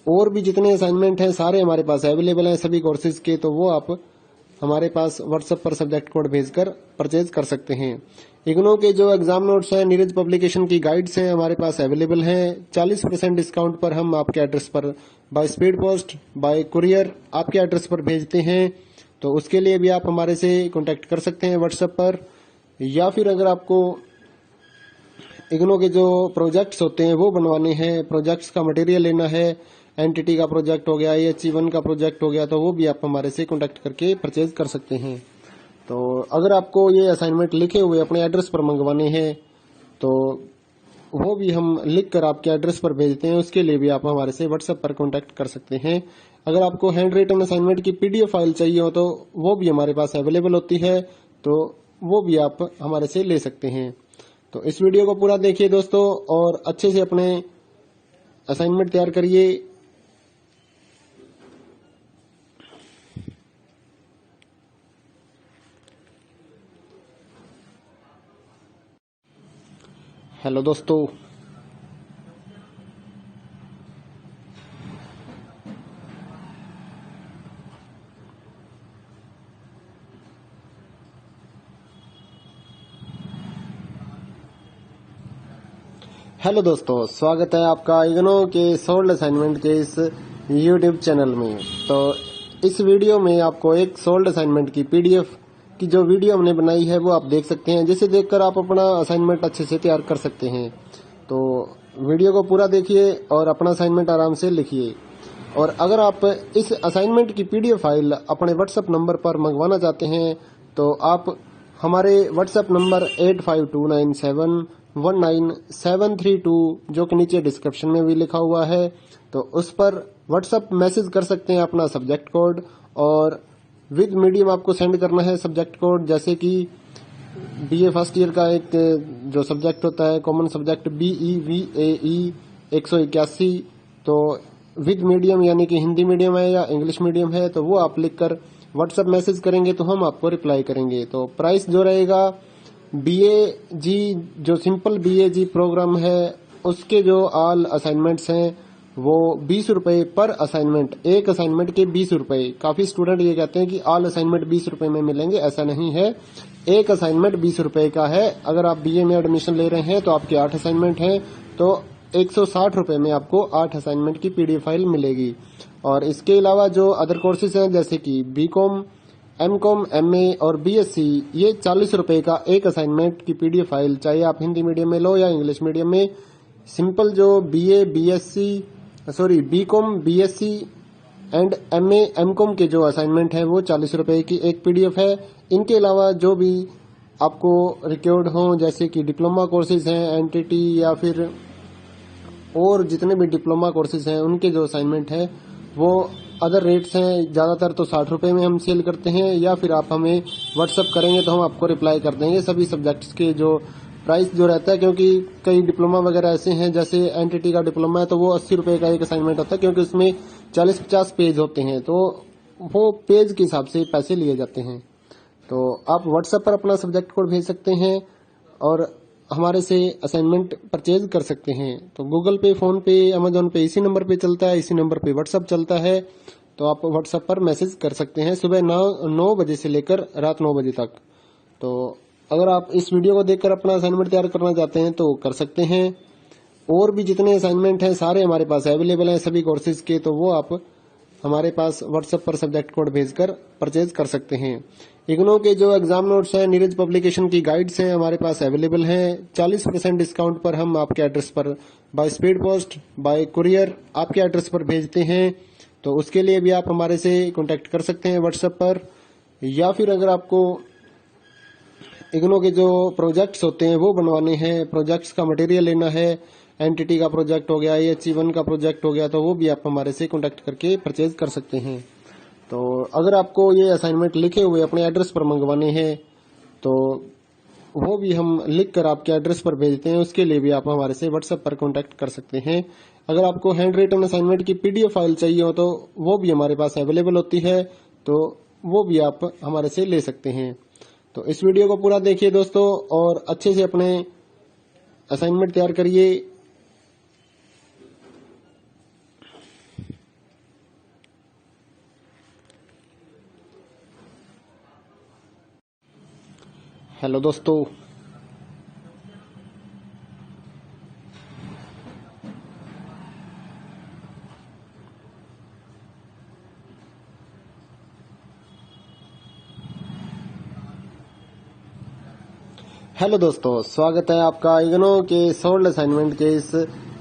और भी जितने असाइनमेंट हैं सारे हमारे पास अवेलेबल हैं सभी कोर्सेज के, तो वो आप हमारे पास व्हाट्सएप पर सब्जेक्ट कोड भेजकर परचेज कर सकते हैं। इग्नो के जो एग्जाम नोट्स हैं, नीरज पब्लिकेशन की गाइड्स हैं हमारे पास अवेलेबल हैं। 40% डिस्काउंट पर हम आपके एड्रेस पर by speed post, bye courier आपके एड्रेस पर भेजते हैं। तो उसके लिए भी आप हमारे से कांटेक्ट कर सकते हैं व्हाट्सएप पर। या फिर अगर आपको इग्नो के जो प्रोजेक्ट्स होते हैं वो बनवाने हैं, प्रोजेक्ट्स का मटेरियल लेना है, NTT का प्रोजेक्ट हो गया, AHE1 का प्रोजेक्ट हो गया, तो वो भी आप हमारे से कांटेक्ट करके परचेज कर सकते हैं। तो अगर आपको ये असाइनमेंट लिखे हुए अपने एड्रेस पर मंगवाने हैं तो वो भी हम लिख कर आपके एड्रेस पर भेजते हैं। उसके लिए भी आप हमारे से व्हाट्सएप पर कांटेक्ट कर सकते हैं। अगर आपको हैंड रिटन असाइनमेंट की पीडीएफ फाइल चाहिए हो तो वो भी हमारे पास अवेलेबल होती है, तो वो भी आप हमारे से ले सकते हैं। तो इस वीडियो को पूरा देखिए दोस्तों और अच्छे से अपने असाइनमेंट तैयार करिए। हेलो दोस्तों, स्वागत है आपका इग्नो के सोल्ड असाइनमेंट के इस यूट्यूब चैनल में। तो इस वीडियो में आपको एक सोल्ड असाइनमेंट की पीडीएफ की जो वीडियो हमने बनाई है वो आप देख सकते हैं, जिसे देखकर आप अपना असाइनमेंट अच्छे से तैयार कर सकते हैं। तो वीडियो को पूरा देखिए और अपना असाइनमेंट आराम से लिखिए। और अगर आप इस असाइनमेंट की पीडीएफ फाइल अपने व्हाट्सएप नंबर पर मंगवाना चाहते हैं तो आप हमारे व्हाट्सएप नंबर 8529719732 जो कि नीचे डिस्क्रिप्शन में भी लिखा हुआ है, तो उस पर व्हाट्सएप मैसेज कर सकते हैं अपना सब्जेक्ट कोड, और विद मीडियम आपको सेंड करना है सब्जेक्ट कोड। जैसे कि बीए फर्स्ट ईयर का एक जो सब्जेक्ट होता है कॉमन सब्जेक्ट BEVAE 181, तो विद मीडियम यानी कि हिंदी मीडियम है या इंग्लिश मीडियम है तो वो आप लिखकर व्हाट्सएप मैसेज करेंगे तो हम आपको रिप्लाई करेंगे। तो प्राइस जो रहेगा BAG जो सिंपल BAG प्रोग्राम है उसके जो ऑल असाइनमेंट्स हैं वो 20 रुपए पर असाइनमेंट, एक असाइनमेंट के 20 रुपए। काफी स्टूडेंट ये कहते हैं कि ऑल असाइनमेंट 20 रुपए में मिलेंगे, ऐसा नहीं है। एक असाइनमेंट 20 रुपए का है। अगर आप BA में एडमिशन ले रहे हैं तो आपके 8 असाइनमेंट हैं तो 160 रुपए में आपको 8 असाइनमेंट की पीडीएफ फाइल मिलेगी। और इसके अलावा जो अदर कोर्सेज हैं जैसे कि BCom, MCom, MA और BSc, ये 40 रुपए का एक असाइनमेंट की पीडीएफ फाइल, चाहे आप हिंदी मीडियम में लो या इंग्लिश मीडियम में। सिंपल जो BCom, BSc and MA, MCom के जो असाइनमेंट है वो 40 रुपए की एक पीडीएफ है। इनके अलावा जो भी आपको रिक्वायर्ड हो जैसे कि डिप्लोमा कोर्सेज हैं NTT या फिर और जितने भी डिप्लोमा कोर्सेज हैं उनके जो असाइनमेंट है वो अदर रेट्स हैं। ज्यादातर तो 60 रुपए में हम सेल करते हैं, या फिर आप हमें व्हाट्सअप करेंगे तो हम आपको रिप्लाई कर देंगे सभी सब्जेक्ट्स के जो प्राइस जो रहता है। क्योंकि कई डिप्लोमा वगैरह ऐसे हैं जैसे NTT का डिप्लोमा है तो वो 80 रुपए का एक असाइनमेंट होता है, क्योंकि उसमें 40-50 पेज होते हैं तो वो पेज के हिसाब से पैसे लिए जाते हैं। तो आप व्हाट्सएप पर अपना सब्जेक्ट कोड भेज सकते हैं और हमारे से असाइनमेंट परचेज कर सकते हैं। तो गूगल पे, फोन पे, अमेजोन पे इसी नंबर पे चलता है, इसी नंबर पे व्हाट्सएप चलता है। तो आप व्हाट्सएप पर मैसेज कर सकते हैं सुबह 9 बजे से लेकर रात 9 बजे तक। तो अगर आप इस वीडियो को देखकर अपना असाइनमेंट तैयार करना चाहते हैं तो कर सकते हैं। और भी जितने असाइनमेंट हैं सारे हमारे पास अवेलेबल हैं सभी कोर्सेज के, तो वो आप हमारे पास व्हाट्सएप पर सब्जेक्ट कोड भेजकर परचेज कर सकते हैं। इग्नो के जो एग्जाम नोट्स हैं, नीरज पब्लिकेशन की गाइड्स हैं हमारे पास अवेलेबल हैं। 40% डिस्काउंट पर हम आपके एड्रेस पर by speed post, bye courier आपके एड्रेस पर भेजते हैं। तो उसके लिए भी आप हमारे से कांटेक्ट कर सकते हैं व्हाट्सएप पर। या फिर अगर आपको इग्नो के जो प्रोजेक्ट्स होते हैं वो बनवाने हैं, प्रोजेक्ट्स का मटेरियल लेना है, NTT का प्रोजेक्ट हो गया, AHE1 का प्रोजेक्ट हो गया, तो वो भी आप हमारे से कांटेक्ट करके परचेज कर सकते हैं। तो अगर आपको ये असाइनमेंट लिखे हुए अपने एड्रेस पर मंगवाने हैं तो वो भी हम लिख कर आपके एड्रेस पर भेजते हैं। उसके लिए भी आप हमारे से व्हाट्सएप पर कांटेक्ट कर सकते हैं। अगर आपको हैंड रिटन असाइनमेंट की पीडीएफ फाइल चाहिए हो तो वो भी हमारे पास अवेलेबल होती है, तो वो भी आप हमारे से ले सकते हैं। तो इस वीडियो को पूरा देखिए दोस्तों और अच्छे से अपने असाइनमेंट तैयार करिए। हेलो दोस्तों, स्वागत है आपका इग्नो के सोल्ड असाइनमेंट के इस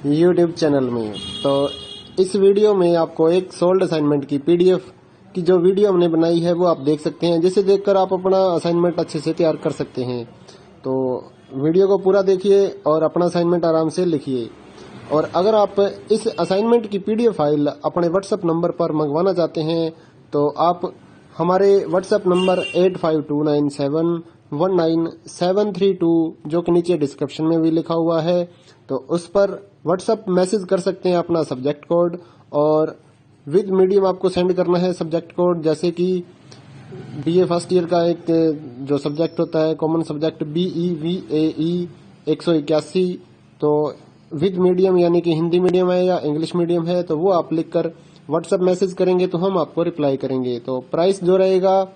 यूट्यूब चैनल में। तो इस वीडियो में आपको एक सोल्ड असाइनमेंट की पीडीएफ की जो वीडियो हमने बनाई है वो आप देख सकते हैं, जिसे देखकर आप अपना असाइनमेंट अच्छे से तैयार कर सकते हैं। तो वीडियो को पूरा देखिए और अपना असाइनमेंट आराम से लिखिए। और अगर आप इस असाइनमेंट की पीडीएफ फाइल अपने व्हाट्सएप नंबर पर मंगवाना चाहते हैं तो आप हमारे व्हाट्सएप नंबर 8529719732 जो कि नीचे डिस्क्रिप्शन में भी लिखा हुआ है, तो उस पर व्हाट्सएप मैसेज कर सकते हैं अपना सब्जेक्ट कोड, और विद मीडियम आपको सेंड करना है सब्जेक्ट कोड। जैसे कि बीए फर्स्ट ईयर का एक जो सब्जेक्ट होता है कॉमन सब्जेक्ट BEVAE 181, तो विद मीडियम यानी कि हिंदी मीडियम है या इंग्लिश मीडियम है, तो वो आप लिखकर व्हाट्सएप मैसेज करेंगे तो हम आपको रिप्लाई करेंगे। तो प्राइस जो रहेगा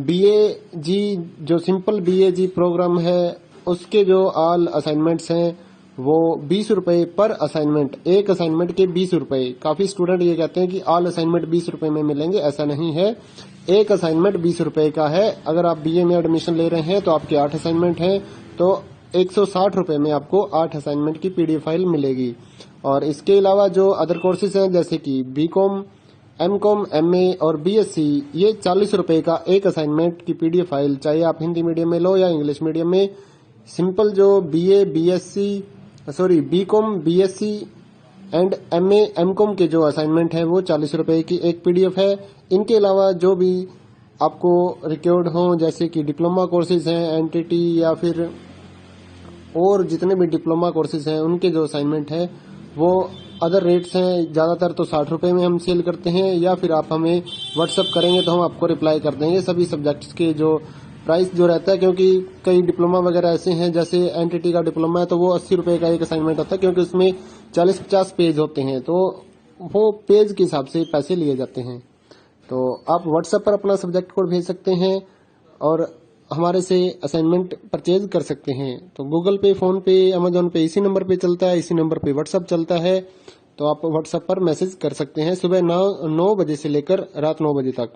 BAG जो सिंपल BAG प्रोग्राम है उसके जो ऑल असाइनमेंट्स हैं वो 20 रुपए पर असाइनमेंट, एक असाइनमेंट के 20 रुपए। काफी स्टूडेंट ये कहते हैं कि ऑल असाइनमेंट 20 रुपए में मिलेंगे, ऐसा नहीं है। एक असाइनमेंट 20 रुपए का है। अगर आप BA में एडमिशन ले रहे हैं तो आपके 8 असाइनमेंट हैं, तो 160 रुपए में आपको 8 असाइनमेंट की पीडीएफ फाइल मिलेगी। और इसके अलावा जो अदर कोर्सेज हैं जैसे कि BCom, MCom, MA और BSc, ये 40 रुपए का एक असाइनमेंट की पीडीएफ फाइल, चाहे आप हिंदी मीडियम में लो या इंग्लिश मीडियम में। सिंपल जो BCom, BSc and MA, MCom के जो असाइनमेंट है वो 40 रुपए की एक पीडीएफ है। इनके अलावा जो भी आपको रिक्वायर्ड हो जैसे कि डिप्लोमा कोर्सेज हैं, NTT या फिर और जितने भी डिप्लोमा कोर्सेज हैं उनके जो असाइनमेंट है वो अदर रेट्स हैं। ज्यादातर तो 60 रुपए में हम सेल करते हैं, या फिर आप हमें व्हाट्सएप करेंगे तो हम आपको रिप्लाई कर देंगे सभी सब्जेक्ट्स के जो प्राइस जो रहता है। क्योंकि कई डिप्लोमा वगैरह ऐसे हैं, जैसे NTT का डिप्लोमा है तो वो 80 रुपए का एक असाइनमेंट होता है, क्योंकि उसमें 40-50 पेज होते हैं, तो वो पेज के हिसाब से पैसे लिए जाते हैं। तो आप व्हाट्सएप पर अपना सब्जेक्ट कोड भेज सकते हैं और हमारे से असाइनमेंट परचेज कर सकते हैं। तो गूगल पे, फोन पे, अमेजोन पे इसी नंबर पे चलता है, इसी नंबर पे व्हाट्सएप चलता है। तो आप व्हाट्सएप पर मैसेज कर सकते हैं सुबह 9 बजे से लेकर रात 9 बजे तक।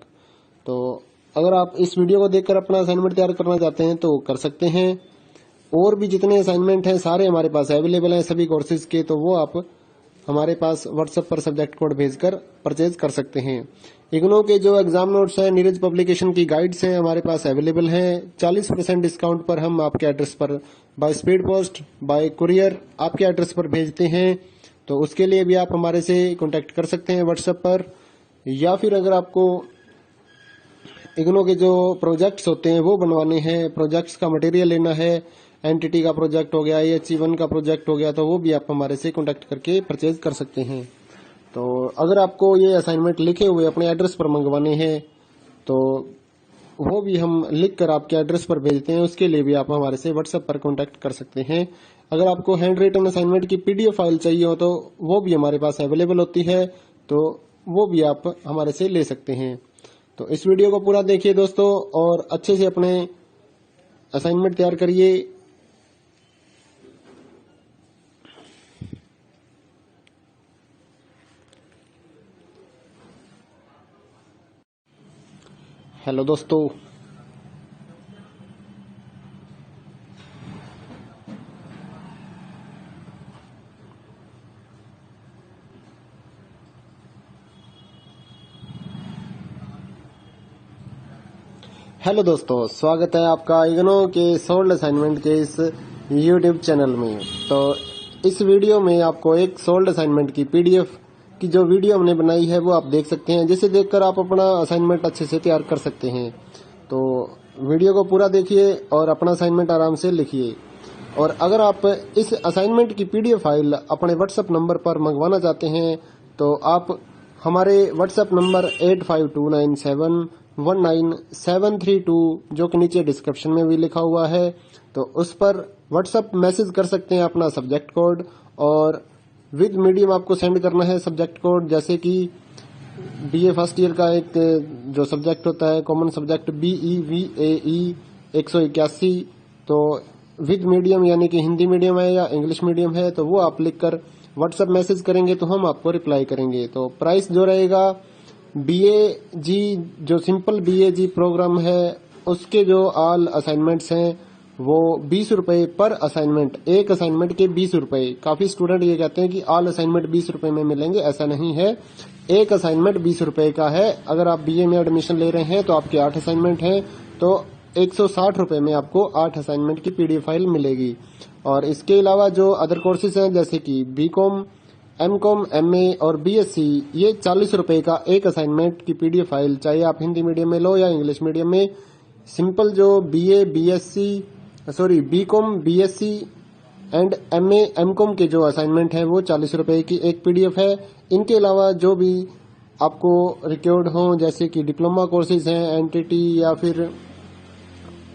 तो अगर आप इस वीडियो को देखकर अपना असाइनमेंट तैयार करना चाहते हैं तो कर सकते हैं। और भी जितने असाइनमेंट हैं सारे हमारे पास अवेलेबल हैं सभी कोर्सेज के, तो वो आप हमारे पास व्हाट्सएप पर सब्जेक्ट कोड भेजकर परचेज कर सकते हैं। इग्नो के जो एग्जाम नोट्स हैं, नीरज पब्लिकेशन की गाइड्स हैं हमारे पास अवेलेबल हैं। 40% डिस्काउंट पर हम आपके एड्रेस पर by speed post, bye courier आपके एड्रेस पर भेजते हैं। तो उसके लिए भी आप हमारे से कांटेक्ट कर सकते हैं व्हाट्सएप पर। या फिर अगर आपको इग्नो के जो प्रोजेक्ट्स होते हैं वो बनवाने हैं, प्रोजेक्ट्स का मटेरियल लेना है, NTT का प्रोजेक्ट हो गया, HE1 का प्रोजेक्ट हो गया, तो वो भी आप हमारे से कांटेक्ट करके परचेज कर सकते हैं। तो अगर आपको ये असाइनमेंट लिखे हुए अपने एड्रेस पर मंगवाने हैं तो वो भी हम लिख कर आपके एड्रेस पर भेजते हैं, उसके लिए भी आप हमारे से व्हाट्सएप पर कांटेक्ट कर सकते हैं। अगर आपको हैंड रिटन असाइनमेंट की पीडीएफ फाइल चाहिए हो तो वो भी हमारे पास अवेलेबल होती है, तो वो भी आप हमारे से ले सकते हैं। तो इस वीडियो को पूरा देखिए दोस्तों और अच्छे से अपने असाइनमेंट तैयार करिए। हेलो दोस्तों, स्वागत है आपका इग्नो के सोल्ड असाइनमेंट के इस यूट्यूब चैनल में। तो इस वीडियो में आपको एक सोल्ड असाइनमेंट की पीडीएफ की जो वीडियो हमने बनाई है वो आप देख सकते हैं, जिसे देखकर आप अपना असाइनमेंट अच्छे से तैयार कर सकते हैं। तो वीडियो को पूरा देखिए और अपना असाइनमेंट आराम से लिखिए। और अगर आप इस असाइनमेंट की पीडीएफ फाइल अपने व्हाट्सएप नंबर पर मंगवाना चाहते हैं तो आप हमारे व्हाट्सएप नंबर 8529719732 जो कि नीचे डिस्क्रिप्शन में भी लिखा हुआ है, तो उस पर व्हाट्सएप मैसेज कर सकते हैं अपना सब्जेक्ट कोड, और विद मीडियम आपको सेंड करना है सब्जेक्ट कोड। जैसे कि BA फर्स्ट ईयर का एक जो सब्जेक्ट होता है कॉमन सब्जेक्ट BEVAE 181, तो विद मीडियम यानी कि हिंदी मीडियम है या इंग्लिश मीडियम है, तो वो आप लिखकर व्हाट्सएप मैसेज करेंगे तो हम आपको रिप्लाई करेंगे। तो प्राइस जो रहेगा BAG जो सिंपल BAG प्रोग्राम है उसके जो ऑल असाइनमेंट्स हैं वो 20 रुपए पर असाइनमेंट, एक असाइनमेंट के 20 रुपए। काफी स्टूडेंट ये कहते हैं कि ऑल असाइनमेंट 20 रुपए में मिलेंगे, ऐसा नहीं है। एक असाइनमेंट 20 रुपए का है। अगर आप BA में एडमिशन ले रहे हैं तो आपके 8 असाइनमेंट हैं, तो 160 रुपये में आपको 8 असाइनमेंट की PDF फाइल मिलेगी। और इसके अलावा जो अदर कोर्सेज हैं जैसे कि BCom, MCom, MA और BSc, ये 40 रुपये का एक असाइनमेंट की PDF फाइल, चाहे आप हिंदी मीडियम में लो या इंग्लिश मीडियम में। सिंपल जो BCom, BSc and MA, MCom के जो असाइनमेंट हैं वो 40 रुपये की एक PDF है। इनके अलावा जो भी आपको रिक्वायर्ड हो जैसे कि डिप्लोमा कोर्सेज हैं, NTT या फिर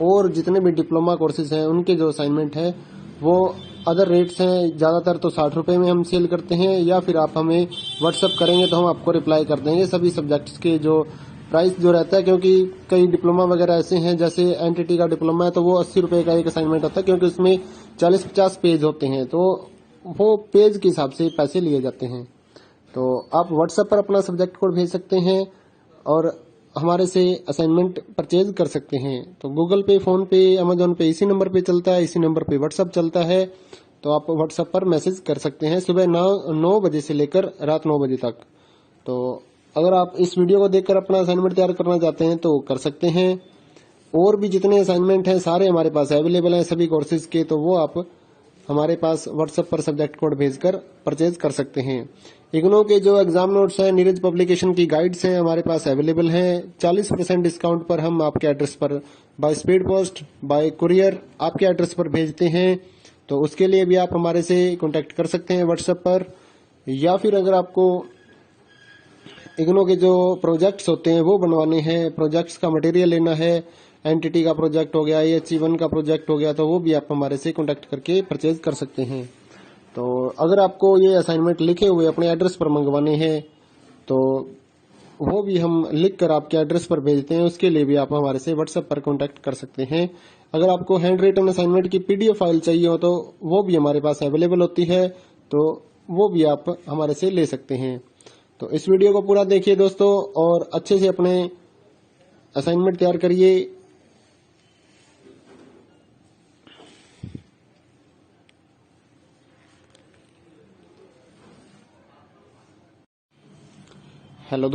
और जितने भी डिप्लोमा कोर्सेज हैं उनके जो असाइनमेंट है वो अदर रेट्स हैं। ज़्यादातर तो 60 रुपये में हम सेल करते हैं, या फिर आप हमें व्हाट्सअप करेंगे तो हम आपको रिप्लाई कर देंगे सभी सब्जेक्ट्स के जो प्राइस जो रहता है। क्योंकि कई डिप्लोमा वगैरह ऐसे हैं, जैसे NTT का डिप्लोमा है तो वो 80 रुपये का एक असाइनमेंट होता है, क्योंकि उसमें 40-50 पेज होते हैं, तो वो पेज के हिसाब से पैसे लिए जाते हैं। तो आप व्हाट्सएप पर अपना सब्जेक्ट कोड भेज सकते हैं और हमारे से असाइनमेंट परचेज कर सकते हैं। तो गूगल पे, फोन पे, अमेजोन पे इसी नंबर पे चलता है, इसी नंबर पे व्हाट्सएप चलता है। तो आप व्हाट्सएप पर मैसेज कर सकते हैं सुबह 9 बजे से लेकर रात 9 बजे तक। तो अगर आप इस वीडियो को देखकर अपना असाइनमेंट तैयार करना चाहते हैं तो कर सकते हैं। और भी जितने असाइनमेंट हैं सारे हमारे पास अवेलेबल हैं सभी कोर्सेज के, तो वो आप हमारे पास व्हाट्सएप पर सब्जेक्ट कोड भेजकर परचेज कर सकते हैं। इग्नो के जो एग्जाम नोट्स हैं, नीरज पब्लिकेशन की गाइड्स हैं हमारे पास अवेलेबल हैं। 40% डिस्काउंट पर हम आपके एड्रेस पर by speed post, bye courier आपके एड्रेस पर भेजते हैं। तो उसके लिए भी आप हमारे से कांटेक्ट कर सकते हैं व्हाट्सएप पर। या फिर अगर आपको इग्नो के जो प्रोजेक्ट्स होते हैं वो बनवाने हैं, प्रोजेक्ट्स का मटेरियल लेना है, NTT का प्रोजेक्ट हो गया, AHE1 का प्रोजेक्ट हो गया, तो वो भी आप हमारे से कांटेक्ट करके परचेज कर सकते हैं। तो अगर आपको ये असाइनमेंट लिखे हुए अपने एड्रेस पर मंगवाने हैं तो वो भी हम लिख कर आपके एड्रेस पर भेजते हैं, उसके लिए भी आप हमारे से व्हाट्सएप पर कांटेक्ट कर सकते हैं। अगर आपको हैंड रिटन असाइनमेंट की PDF फाइल चाहिए हो तो वो भी हमारे पास अवेलेबल होती है, तो वो भी आप हमारे से ले सकते हैं। तो इस वीडियो को पूरा देखिए दोस्तों और अच्छे से अपने असाइनमेंट तैयार करिए। हेलो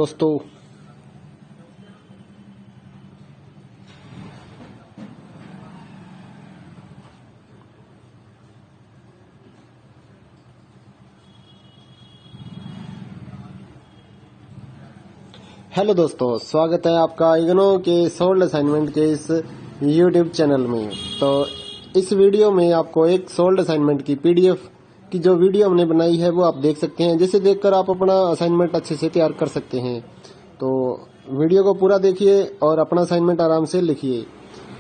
दोस्तों, स्वागत है आपका इग्नो के सोल्ड असाइनमेंट के इस YouTube चैनल में। तो इस वीडियो में आपको एक सोल्ड असाइनमेंट की PDF की जो वीडियो हमने बनाई है वो आप देख सकते हैं, जिसे देखकर आप अपना असाइनमेंट अच्छे से तैयार कर सकते हैं। तो वीडियो को पूरा देखिए और अपना असाइनमेंट आराम से लिखिए।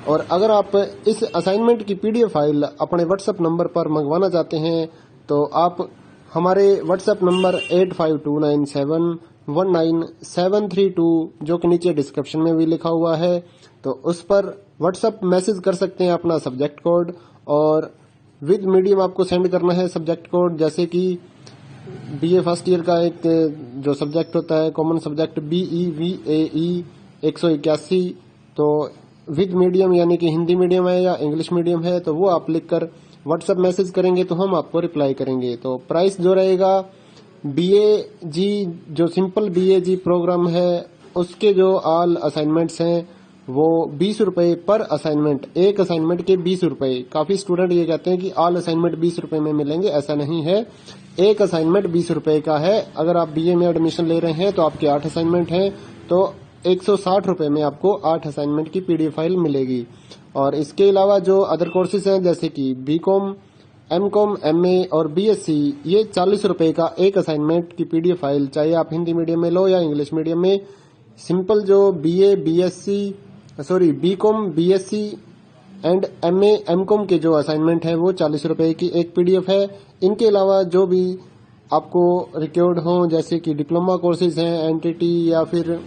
और अगर आप इस असाइनमेंट की PDF फाइल अपने व्हाट्सएप नंबर पर मंगवाना चाहते हैं तो आप हमारे व्हाट्सएप नंबर 8529719732 जो कि नीचे डिस्क्रिप्शन में भी लिखा हुआ है, तो उस पर व्हाट्सएप मैसेज कर सकते हैं अपना सब्जेक्ट कोड, और विद मीडियम आपको सेंड करना है सब्जेक्ट कोड। जैसे कि BA फर्स्ट ईयर का एक जो सब्जेक्ट होता है कॉमन सब्जेक्ट BEVAE 181, तो विद मीडियम यानी कि हिंदी मीडियम है या इंग्लिश मीडियम है तो वो आप लिखकर व्हाट्सएप मैसेज करेंगे तो हम आपको रिप्लाई करेंगे। तो प्राइस जो रहेगा BAG जो सिंपल BAG प्रोग्राम है उसके जो ऑल असाइनमेंट्स हैं वो 20 रुपए पर असाइनमेंट, एक असाइनमेंट के 20 रुपए। काफी स्टूडेंट ये कहते हैं कि ऑल असाइनमेंट 20 रुपए में मिलेंगे, ऐसा नहीं है। एक असाइनमेंट 20 रुपए का है। अगर आप BA में एडमिशन ले रहे हैं तो आपके 8 असाइनमेंट हैं तो 160 रुपए में आपको 8 असाइनमेंट की PDF फाइल मिलेगी। और इसके अलावा जो अदर कोर्सेज हैं जैसे कि BCom, MCom, MA और BSc, ये 40 रुपए का एक असाइनमेंट की PDF फाइल, चाहे आप हिंदी मीडियम में लो या इंग्लिश मीडियम में। सिंपल जो BCom, BSc and MA, MCom के जो असाइनमेंट हैं वो 40 रुपए की एक PDF है। इनके अलावा जो भी आपको रिक्वायर्ड हो जैसे कि डिप्लोमा कोर्सेज हैं, NTT या फिर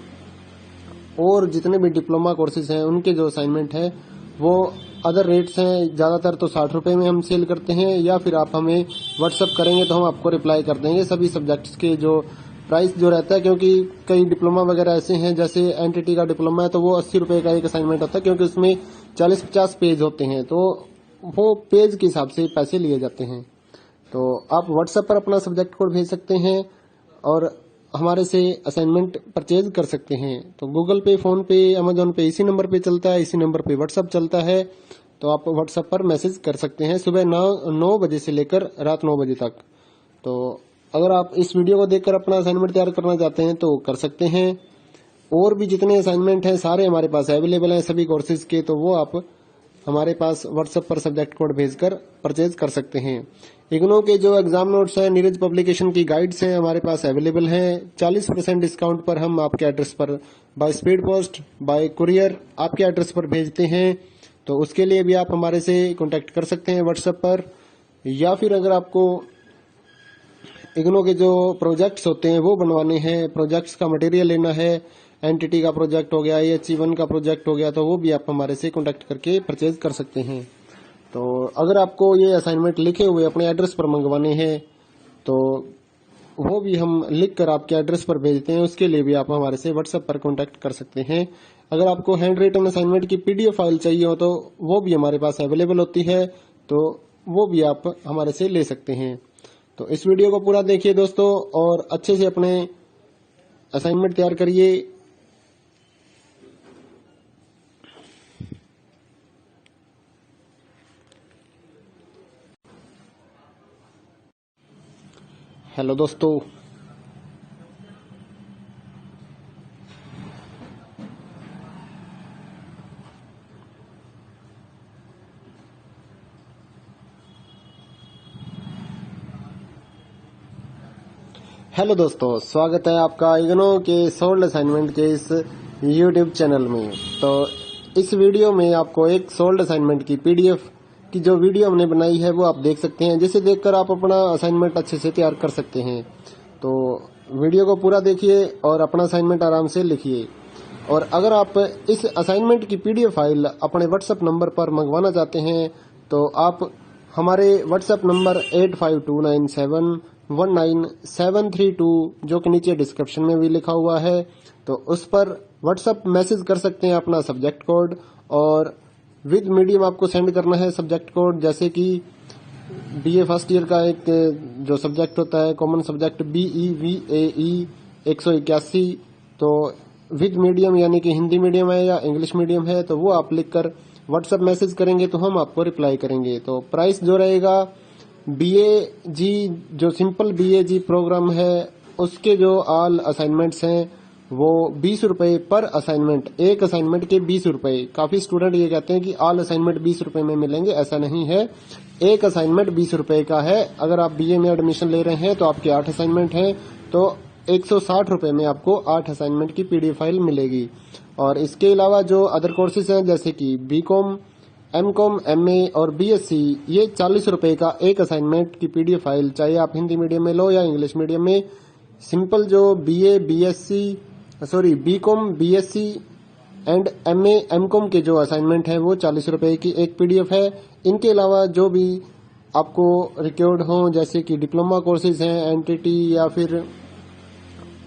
और जितने भी डिप्लोमा कोर्सेज हैं उनके जो असाइनमेंट है वो अदर रेट्स हैं। ज़्यादातर तो 60 रुपये में हम सेल करते हैं, या फिर आप हमें व्हाट्सअप करेंगे तो हम आपको रिप्लाई कर देंगे सभी सब्जेक्ट्स के जो प्राइस जो रहता है। क्योंकि कई डिप्लोमा वगैरह ऐसे हैं, जैसे NTT का डिप्लोमा है तो वो 80 रुपये का एक असाइनमेंट होता है, क्योंकि उसमें 40-50 पेज होते हैं, तो वो पेज के हिसाब से पैसे लिए जाते हैं। तो आप व्हाट्सएप पर अपना सब्जेक्ट कोड भेज सकते हैं और हमारे से असाइनमेंट परचेज कर सकते हैं। तो गूगल पे, फोन पे, अमेजोन पे इसी नंबर पे चलता है, इसी नंबर पे व्हाट्सअप चलता है। तो आप व्हाट्सएप पर मैसेज कर सकते हैं सुबह 9 बजे से लेकर रात 9 बजे तक। तो अगर आप इस वीडियो को देखकर अपना असाइनमेंट तैयार करना चाहते हैं तो कर सकते हैं। और भी जितने असाइनमेंट हैं सारे हमारे पास अवेलेबल हैं सभी कोर्सेज के, तो वो आप हमारे पास व्हाट्सएप पर सब्जेक्ट कोड भेजकर परचेज कर सकते हैं। इग्नो के जो एग्जाम नोट्स हैं, नीरज पब्लिकेशन की गाइड्स हैं हमारे पास अवेलेबल हैं। 40% डिस्काउंट पर हम आपके एड्रेस पर by speed post, bye courier आपके एड्रेस पर भेजते हैं। तो उसके लिए भी आप हमारे से कांटेक्ट कर सकते हैं व्हाट्सएप पर। या फिर अगर आपको इग्नो के जो प्रोजेक्ट्स होते हैं वो बनवाने हैं, प्रोजेक्ट्स का मटेरियल लेना है, एनटीटी का प्रोजेक्ट हो गया, AHE1 का प्रोजेक्ट हो गया, तो वो भी आप हमारे से कांटेक्ट करके परचेज कर सकते हैं। तो अगर आपको ये असाइनमेंट लिखे हुए अपने एड्रेस पर मंगवाने हैं तो वो भी हम लिख कर आपके एड्रेस पर भेजते हैं। उसके लिए भी आप हमारे से व्हाट्सएप पर कांटेक्ट कर सकते हैं। अगर आपको हैंड रिटन असाइनमेंट की PDF फाइल चाहिए हो तो वो भी हमारे पास अवेलेबल होती है, तो वो भी आप हमारे से ले सकते हैं। तो इस वीडियो को पूरा देखिए दोस्तों और अच्छे से अपने असाइनमेंट तैयार करिए। हेलो दोस्तों, स्वागत है आपका इग्नो के सोल्ड असाइनमेंट के इस YouTube चैनल में। तो इस वीडियो में आपको एक सोल्ड असाइनमेंट की PDF की जो वीडियो हमने बनाई है वो आप देख सकते हैं, जिसे देखकर आप अपना असाइनमेंट अच्छे से तैयार कर सकते हैं। तो वीडियो को पूरा देखिए और अपना असाइनमेंट आराम से लिखिए। और अगर आप इस असाइनमेंट की PDF फाइल अपने व्हाट्सएप नंबर पर मंगवाना चाहते हैं तो आप हमारे व्हाट्सएप नंबर 8529719732 जो कि नीचे डिस्क्रिप्शन में भी लिखा हुआ है, तो उस पर व्हाट्सएप मैसेज कर सकते हैं अपना सब्जेक्ट कोड, और विद मीडियम आपको सेंड करना है सब्जेक्ट कोड। जैसे कि BA फर्स्ट ईयर का एक जो सब्जेक्ट होता है कॉमन सब्जेक्ट BEVAE 181, तो विद मीडियम यानी कि हिंदी मीडियम है या इंग्लिश मीडियम है, तो वो आप लिखकर व्हाट्सएप मैसेज करेंगे तो हम आपको रिप्लाई करेंगे। तो प्राइस जो रहेगा BAG जो सिंपल BAG प्रोग्राम है उसके जो ऑल असाइनमेंट्स हैं वो 20 रुपए पर असाइनमेंट, एक असाइनमेंट के 20 रुपए। काफी स्टूडेंट ये कहते हैं कि ऑल असाइनमेंट 20 रुपए में मिलेंगे, ऐसा नहीं है। एक असाइनमेंट 20 रुपए का है। अगर आप BA में एडमिशन ले रहे हैं तो आपके 8 असाइनमेंट हैं, तो 160 रुपए में आपको 8 असाइनमेंट की PDF फाइल मिलेगी। और इसके अलावा जो अदर कोर्सेज हैं जैसे कि BCom, MCom, MA और BSc, ये 40 रुपए का एक असाइनमेंट की PDF फाइल, चाहे आप हिंदी मीडियम में लो या इंग्लिश मीडियम में। सिंपल जो BCom, BSc and MA, MCom के जो असाइनमेंट हैं वो 40 रुपए की एक PDF है। इनके अलावा जो भी आपको रिक्वायर्ड हो जैसे कि डिप्लोमा कोर्सेज हैं, NTT या फिर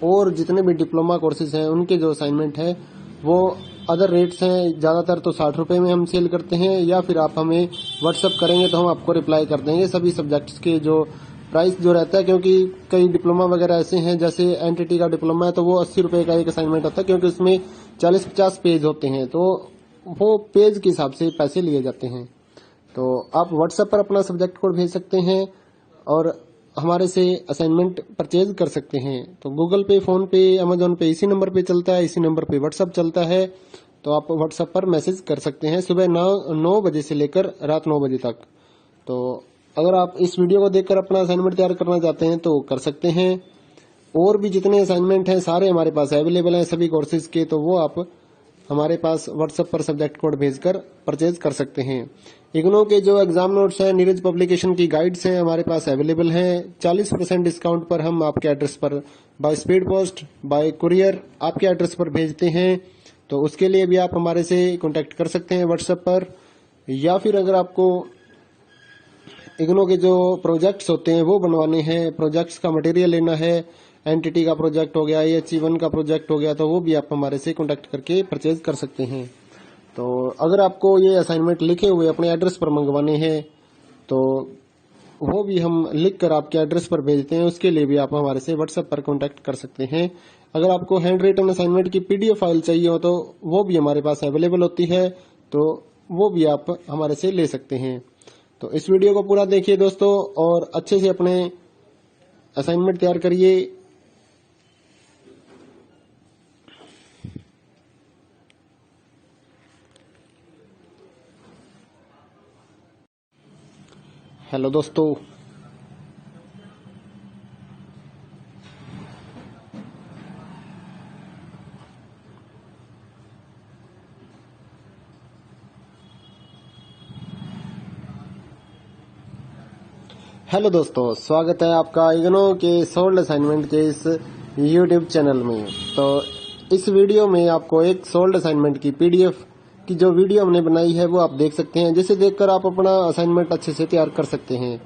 और जितने भी डिप्लोमा कोर्सेज हैं उनके जो असाइनमेंट है वो अदर रेट्स हैं। ज्यादातर तो 60 रुपए में हम सेल करते हैं, या फिर आप हमें व्हाट्सअप करेंगे तो हम आपको रिप्लाई कर देंगे सभी सब्जेक्ट्स के जो प्राइस जो रहता है। क्योंकि कई डिप्लोमा वगैरह ऐसे हैं, जैसे NTT का डिप्लोमा है तो वो 80 रुपए का एक असाइनमेंट होता है, क्योंकि उसमें 40-50 पेज होते हैं, तो वो पेज के हिसाब से पैसे लिए जाते हैं। तो आप व्हाट्सएप पर अपना सब्जेक्ट कोड भेज सकते हैं और हमारे से असाइनमेंट परचेज कर सकते हैं। तो गूगल पे, फोन पे, अमेजोन पे इसी नंबर पे चलता है, इसी नंबर पे व्हाट्सएप चलता है। तो आप व्हाट्सएप पर मैसेज कर सकते हैं सुबह 9 बजे से लेकर रात 9 बजे तक। तो अगर आप इस वीडियो को देखकर अपना असाइनमेंट तैयार करना चाहते हैं तो कर सकते हैं। और भी जितने असाइनमेंट हैं सारे हमारे पास अवेलेबल हैं सभी कोर्सेज के, तो वो आप हमारे पास व्हाट्सएप पर सब्जेक्ट कोड भेजकर परचेज कर सकते हैं। इग्नो के जो एग्जाम नोट्स हैं, नीरज पब्लिकेशन की गाइड्स हैं हमारे पास अवेलेबल हैं। 40% डिस्काउंट पर हम आपके एड्रेस पर by speed post, bye courier आपके एड्रेस पर भेजते हैं। तो उसके लिए भी आप हमारे से कांटेक्ट कर सकते हैं व्हाट्सएप पर। या फिर अगर आपको इग्नो के जो प्रोजेक्ट्स होते हैं वो बनवाने हैं, प्रोजेक्ट्स का मटेरियल लेना है, NTT का प्रोजेक्ट हो गया, AHE1 का प्रोजेक्ट हो गया, तो वो भी आप हमारे से कांटेक्ट करके परचेज कर सकते हैं। तो अगर आपको ये असाइनमेंट लिखे हुए अपने एड्रेस पर मंगवाने हैं तो वो भी हम लिख कर आपके एड्रेस पर भेजते हैं। उसके लिए भी आप हमारे से व्हाट्सएप पर कांटेक्ट कर सकते हैं। अगर आपको हैंड रिटन असाइनमेंट की पीडीएफ फाइल चाहिए हो तो वो भी हमारे पास अवेलेबल होती है, तो वो भी आप हमारे से ले सकते हैं। तो इस वीडियो को पूरा देखिए दोस्तों और अच्छे से अपने असाइनमेंट तैयार करिए। हेलो दोस्तों, हेलो दोस्तों, स्वागत है आपका इग्नो के सोल्ड असाइनमेंट के इस यूट्यूब चैनल में। तो इस वीडियो में आपको एक सोल्ड असाइनमेंट की पीडीएफ की जो वीडियो हमने बनाई है वो आप देख सकते हैं, जिसे देखकर आप अपना असाइनमेंट अच्छे से तैयार कर सकते हैं।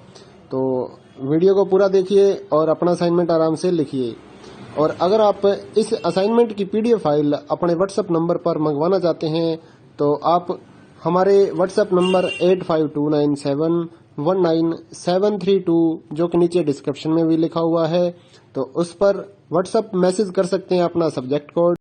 तो वीडियो को पूरा देखिए और अपना असाइनमेंट आराम से लिखिए। और अगर आप इस असाइनमेंट की पीडीएफ फाइल अपने व्हाट्सएप नंबर पर मंगवाना चाहते हैं तो आप हमारे व्हाट्सएप नंबर 8529719732 जो कि नीचे डिस्क्रिप्शन में भी लिखा हुआ है, तो उस पर व्हाट्सएप मैसेज कर सकते हैं अपना सब्जेक्ट कोड